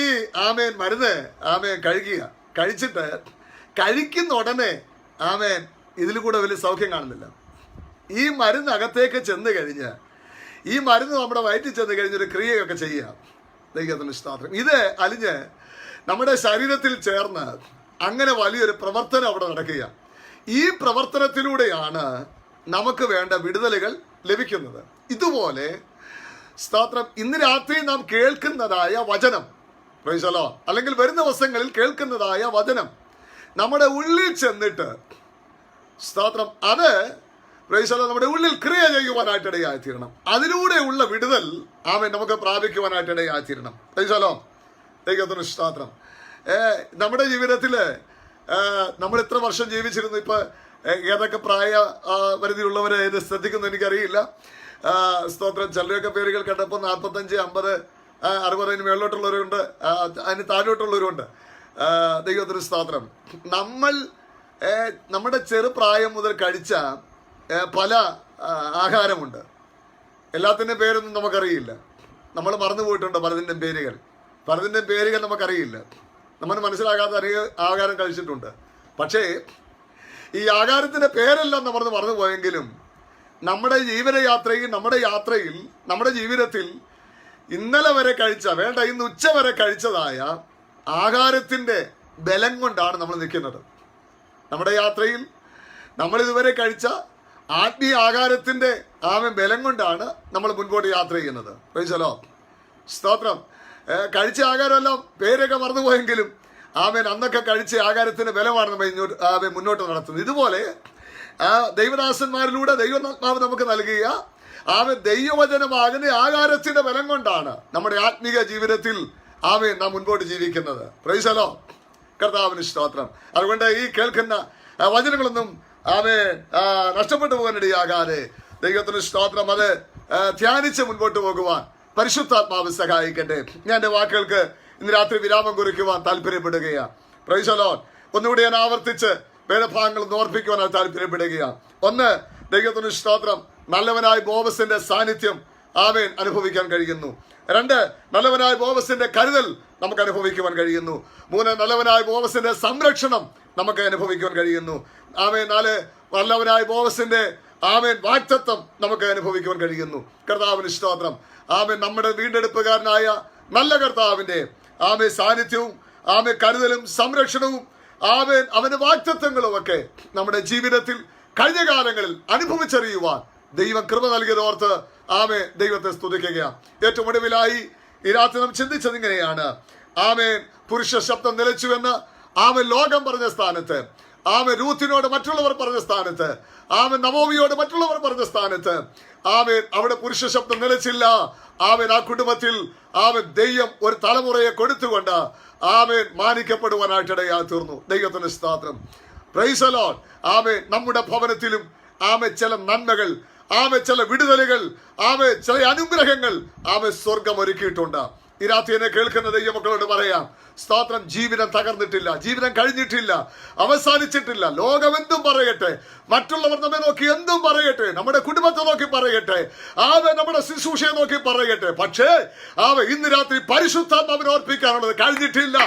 ആമേൻ മരുന്ന് ആമേൻ കഴിക്കുക. കഴിച്ചിട്ട് കഴിക്കുന്ന ഉടനെ ആമേൻ ഇതിൽ കൂടെ വലിയ സൗഖ്യം കാണുന്നില്ല. ഈ മരുന്ന് അകത്തേക്ക് ചെന്ന് കഴിഞ്ഞ് ഈ മരുന്ന് നമ്മുടെ വയറ്റിൽ ചെന്ന് കഴിഞ്ഞൊരു ക്രിയയൊക്കെ ചെയ്യുക. ദൈവത്തിന് സ്തോത്രം. ഇത് അലിഞ്ഞ് നമ്മുടെ ശരീരത്തിൽ ചേർന്ന് അങ്ങനെ വലിയൊരു പ്രവർത്തനം അവിടെ നടക്കുക. ഈ പ്രവർത്തനത്തിലൂടെയാണ് നമുക്ക് വേണ്ട വിടുതലുകൾ ലഭിക്കുന്നത്. ഇതുപോലെ സ്തോത്രം, ഇന്ന് രാത്രി നാം കേൾക്കുന്നതായ വചനം, പ്രൈസ് ദി ലോർഡ്, അല്ലെങ്കിൽ വരുന്ന ദിവസങ്ങളിൽ കേൾക്കുന്നതായ വചനം നമ്മുടെ ഉള്ളിൽ ചെന്നിട്ട് സ്തോത്രം, അത് പ്രൈസ് ദി ലോർഡ് നമ്മുടെ ഉള്ളിൽ ക്രിയ ചെയ്യുവാനായിട്ട് ഇടയായിത്തീരണം. അതിലൂടെയുള്ള വിടുതൽ ആമേൻ നമുക്ക് പ്രാപിക്കുവാനായിട്ട് ഇടയായിത്തീരണം. പ്രൈസ് ദി ലോർഡ്, ദൈവത്തിന് സ്തോത്രം. നമ്മുടെ ജീവിതത്തിൽ നമ്മൾ എത്ര വർഷം ജീവിച്ചിരുന്നു? ഇപ്പൊ ഏതൊക്കെ പ്രായ പരിധിയുള്ളവരെ ഇത് ശ്രദ്ധിക്കുന്നു എനിക്കറിയില്ല. സ്തോത്രം, ചിലരൊക്കെ പേരുകൾ കേട്ടപ്പോൾ 45, 50, 60 മേളിലോട്ടുള്ളവരുണ്ട്, അതിന് താഴോട്ടുള്ളവരുണ്ട്. ദൈവത്തിന് സ്തോത്രം. നമ്മുടെ ചെറുപ്രായം മുതൽ കഴിച്ച പല ആഹാരമുണ്ട്. എല്ലാത്തിൻ്റെയും പേരൊന്നും നമുക്കറിയില്ല. നമ്മൾ മറന്നുപോയിട്ടുണ്ട് പലതിൻ്റെയും പേരുകൾ നമുക്കറിയില്ല. നമ്മൾ മനസ്സിലാകാത്ത അധികം ആഹാരം കഴിച്ചിട്ടുണ്ട്. പക്ഷേ ഈ ആഹാരത്തിൻ്റെ പേരെല്ലാം നമ്മൾ മറന്നുപോയെങ്കിലും നമ്മുടെ ജീവിതയാത്രയിൽ, നമ്മുടെ ജീവിതത്തിൽ ഇന്നലെ വരെ കഴിച്ച, ഇന്ന് ഉച്ച വരെ കഴിച്ചതായ ആഹാരത്തിൻ്റെ ബലം കൊണ്ടാണ് നമ്മൾ നിൽക്കുന്നത്. നമ്മുടെ യാത്രയിൽ നമ്മൾ ഇതുവരെ കഴിച്ച ആത്മീയ ആഹാരത്തിൻ്റെ ബലം കൊണ്ടാണ് നമ്മൾ മുൻപോട്ട് യാത്ര ചെയ്യുന്നത്. പ്രൈസ് ദി ലോർഡ്, സ്തോത്രം. കഴിച്ച ആഹാരമെല്ലാം പേരൊക്കെ മറന്നുപോയെങ്കിലും അന്നൊക്കെ കഴിച്ച ആഹാരത്തിന്റെ ബലമാണ് നമ്മൾ മുന്നോട്ട് നടത്തുന്നത്. ഇതുപോലെ ദൈവദാസന്മാരിലൂടെ ദൈവാത്മാവ് നമുക്ക് നൽകിയ ദൈവവചനമാകുന്ന ആഹാരത്തിന്റെ ബലം കൊണ്ടാണ് നമ്മുടെ ആത്മീക ജീവിതത്തിൽ നാം മുൻപോട്ട് ജീവിക്കുന്നത്. പ്രൈസ് ദി ലോർഡ്, കർത്താവിന് സ്തോത്രം. അതുകൊണ്ട് ഈ കേൾക്കുന്ന വചനങ്ങളൊന്നും നഷ്ടപ്പെട്ടു പോകാനിടയാകാതെ ദൈവത്തിന് സ്തോത്രം, അത് ധ്യാനിച്ച് മുൻപോട്ട് പോകുവാൻ പരിശുദ്ധാത്മാവ് സഹായിക്കട്ടെ. ഞാൻ എൻ്റെ വാക്കുകൾക്ക് ഇന്ന് രാത്രി വിരാമം കുറിക്കുവാൻ താല്പര്യപ്പെടുകയാണ്. Praise the Lord. ഒന്നുകൂടി ഞാൻ ആവർത്തിച്ച് വേദഭാഗങ്ങൾ ഓർപ്പിക്കുവാൻ താല്പര്യപ്പെടുകയാണ്. ഒന്ന്, ദൈവത്തിന് സ്തോത്രം, നല്ലവനായ ബോവസിന്റെ സാന്നിധ്യം അനുഭവിക്കാൻ കഴിയുന്നു. 2, നല്ലവനായ ബോവസിന്റെ കരുതൽ നമുക്ക് അനുഭവിക്കുവാൻ കഴിയുന്നു. 3, നല്ലവനായ ബോവസിന്റെ സംരക്ഷണം നമുക്ക് അനുഭവിക്കുവാൻ കഴിയുന്നു. 4, നല്ലവനായ ബോവസിന്റെ വാഗ്ദത്തം നമുക്ക് അനുഭവിക്കുവാൻ കഴിയുന്നു. കർത്താവിന് സ്തോത്രം. നമ്മുടെ വീണ്ടെടുപ്പുകാരനായ നല്ല കർത്താവിന്റെ സാന്നിധ്യവും കരുതലും സംരക്ഷണവും അവന്റെ വാഗ്ദത്തങ്ങളും ഒക്കെ നമ്മുടെ ജീവിതത്തിൽ കഴിഞ്ഞ കാലങ്ങളിൽ അനുഭവിച്ചറിയുവാൻ ദൈവം കൃപ നൽകിയതോർത്ത് ദൈവത്തെ സ്തുതിക്കുകയാണ്. ഏറ്റവും ഒടുവിലായി ഈ രാത്രി നാം ചിന്തിച്ചത് ഇങ്ങനെയാണ്. പുരുഷ ശബ്ദം നിലച്ചുവെന്ന് ലോകം പറഞ്ഞ സ്ഥാനത്ത്, രൂത്തിനോട് മറ്റുള്ളവർ പറഞ്ഞ സ്ഥാനത്ത്, നവോമിയോട് മറ്റുള്ളവർ പറഞ്ഞ സ്ഥാനത്ത് അവിടെ പുരുഷ ശബ്ദം നിലച്ചില്ല. ആ കുടുംബത്തിൽ ദൈവം ഒരു തലമുറയെ കൊടുത്തുകൊണ്ട് മാനിക്കപ്പെടുവാനായിട്ടിടയാ തീർന്നു. ദൈവത്തിന്റെ സ്തോത്രം. Price the Lord. നമ്മുടെ ഭവനത്തിലും ചില നന്മകൾ, ചില വിടുതലുകൾ, ചില അനുഗ്രഹങ്ങൾ സ്വർഗം ഒരുക്കിയിട്ടുണ്ട്. ഈ രാത്രി എന്നെ കേൾക്കുന്ന ദൈവമക്കളോട് പറയാം, സ്തോത്രം, ജീവിതം തകർന്നിട്ടില്ല, ജീവിതം കഴിഞ്ഞിട്ടില്ല, അവസാനിച്ചിട്ടില്ല. ലോകം എന്തും പറയട്ടെ, മറ്റുള്ളവർ നമ്മെ നോക്കി എന്തും പറയട്ടെ, നമ്മുടെ കുടുംബത്തെ നോക്കി പറയട്ടെ, നമ്മുടെ ശുശ്രൂഷയെ നോക്കി പറയട്ടെ, പക്ഷേ ഇന്ന് രാത്രി പരിശുദ്ധാത്മാവിനെ ഓർപ്പിക്കാനുള്ളത് കഴിഞ്ഞിട്ടില്ല.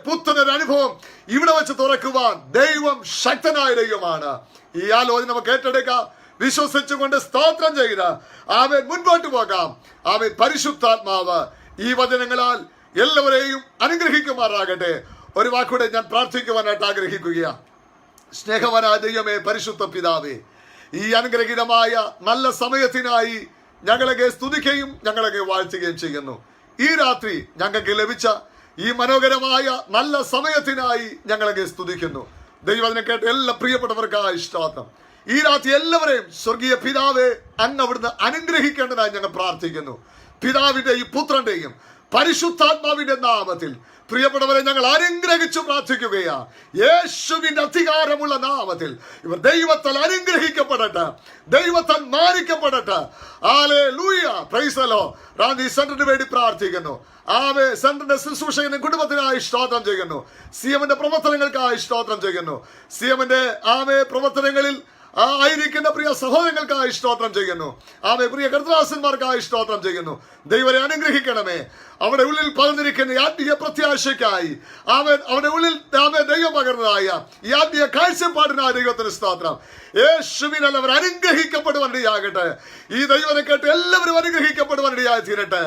പുത്തനൊരു അനുഭവം ഇവിടെ വെച്ച് തുറക്കുവാൻ ദൈവം ശക്തനായ ദൈവമാണ്. ഈ ആലോചന നമുക്ക് ഏറ്റെടുക്കാം. വിശ്വസിച്ചുകൊണ്ട് സ്തോത്രം ചെയ്ത് മുൻപോട്ട് പോകാം. പരിശുദ്ധാത്മാവ് ഈ വചനങ്ങളാൽ എല്ലാവരെയും അനുഗ്രഹിക്കുമാറാകട്ടെ. ഒരു വാക്കൂടെ ഞാൻ പ്രാർത്ഥിക്കുവാനായിട്ട് ആഗ്രഹിക്കുകയാണ്. സ്നേഹവനായ ദൈവമേ, പരിശുദ്ധ പിതാവേ, ഈ അനുഗ്രഹീതമായ നല്ല സമയത്തിനായി ഞങ്ങളെ സ്തുതിക്കുകയും ഞങ്ങളെ വാഴ്ത്തുകയും ചെയ്യുന്നു. ഈ രാത്രി ഞങ്ങൾക്ക് ലഭിച്ച ഈ മനോഹരമായ നല്ല സമയത്തിനായി ഞങ്ങളെ സ്തുതിക്കുന്നു. ദൈവത്തിനെ കേട്ട് എല്ലാ പ്രിയപ്പെട്ടവർക്കായി സ്തോത്രം. ഈ രാത്രി എല്ലാവരെയും സ്വർഗീയ പിതാവേ, അങ്ങ് അവിടുന്ന് അനുഗ്രഹിക്കേണ്ടതായി ഞങ്ങൾ പ്രാർത്ഥിക്കുന്നു. പിതാവിന്റെയും പുത്രന്റെയും പരിശുദ്ധാത്മാവിന്റെ നാമത്തിൽ പ്രിയപ്പെട്ടവരെ ഞങ്ങൾ അനുഗ്രഹിച്ചു പ്രാർത്ഥിക്കുകയാണ്. യേശുവിന്റെ അധികാരമുള്ള നാമത്തിൽ ഇവർ ദൈവത്താൽ അനുഗ്രഹിക്കപ്പെടട്ടെ, ദൈവത്താൽ മാനിക്കപ്പെടട്ടെ. ഹല്ലേലൂയ, പ്രൈസ് ദി ലോർഡ്. റാന്നി സെന്ററിന് വേണ്ടി പ്രാർത്ഥിക്കുന്നു. സെന്ററിന്റെ ശുശ്രൂഷകന്റെ കുടുംബത്തിനായി സ്തോത്രം ചെയ്യുന്നു. സിഎമ്മിന്റെ പ്രവർത്തനങ്ങൾക്കായി സ്തോത്രം ചെയ്യുന്നു. സിഎമ്മിന്റെ പ്രവർത്തനങ്ങളിൽ ആയിരിക്കുന്ന പ്രിയ സഹോദരങ്ങൾക്കായി സ്തോത്രം ചെയ്യുന്നു. പ്രിയ കർത്തദാസന്മാർക്കായി സ്തോത്രം ചെയ്യുന്നു. ദൈവരെ അനുഗ്രഹിക്കണമേ. അവിടെ ഉള്ളിൽ പകർന്നിരിക്കുന്ന ആത്മീയ പ്രത്യാശയ്ക്കായി അവന്റെ ഉള്ളിൽ ദൈവം പകർന്നതായ ഈ ആത്മീയ കാഴ്ചപ്പാടിനായ ദൈവത്തിന് സ്തോത്രം. യേശുവിനാൽ അവർ അനുഗ്രഹിക്കപ്പെടുവാനിടയാകട്ടെ. ഈ ദൈവനെ കേട്ട് എല്ലാവരും അനുഗ്രഹിക്കപ്പെടുവാനിടയായി തീരട്ടെ.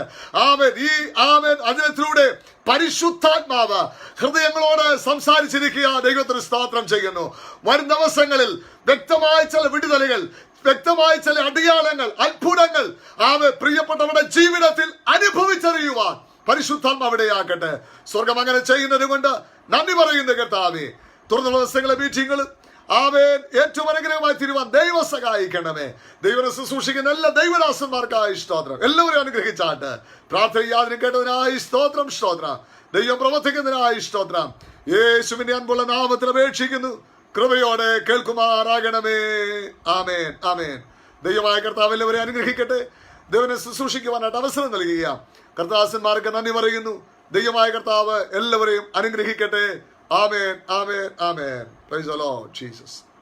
ഈ അതിനത്തിലൂടെ പരിശുദ്ധാത്മാവ് ഹൃദയങ്ങളോട് സംസാരിച്ചിരിക്കുക. ദൈവത്തിന് സ്തോത്രം ചെയ്യുന്നു. വരും ദിവസങ്ങളിൽ വ്യക്തമായ ചില വിടുതലുകൾ വ്യക്തമായ ചില അടയാളങ്ങൾ, അത്ഭുതങ്ങൾ പ്രിയപ്പെട്ടവരുടെ ജീവിതത്തിൽ അനുഭവിച്ചറിയുവാൻ പരിശുദ്ധാത്മ അവിടെയാക്കട്ടെ. സ്വർഗം അങ്ങനെ ചെയ്യുന്നത് കൊണ്ട് നന്ദി പറയുന്ന കർത്താവേ. തുറന്നുള്ള ദിവസങ്ങളെ മീറ്റിങ്ങുകൾ ഏറ്റവും അനുഗ്രഹമായി തീരുവാൻ ദൈവം സഹായിക്കണമേ. ദൈവം ശുശ്രൂഷിക്കുന്ന എല്ലാ ദൈവദാസന്മാർക്കായി സ്തോത്രം. എല്ലാവരും അനുഗ്രഹിച്ചാട്ട്. പ്രാർത്ഥന യാതൊരു കേട്ടതിനായി സ്തോത്രം. ദൈവം പ്രവർത്തിക്കുന്നതിനായി സ്തോത്രം. യേശുവിന്റെ അൻപുള്ള നാമത്തിൽ അപേക്ഷിക്കുന്നു. കൃപയോടെ കേൾക്കുമാറാകണമേ. ആമേൻ, ആമേൻ. ദൈവമായ കർത്താവ് എല്ലാവരെയും അനുഗ്രഹിക്കട്ടെ. ദൈവനെ ശുശ്രൂഷിക്കുവാനായിട്ട് അവസരം നൽകുക. കർത്താസന്മാർക്ക് നന്ദി പറയുന്നു. ദൈവമായ കർത്താവ് എല്ലാവരെയും അനുഗ്രഹിക്കട്ടെ. ആമേൻ, ആമേൻ, ആമേൻ. Praise the Lord Jesus.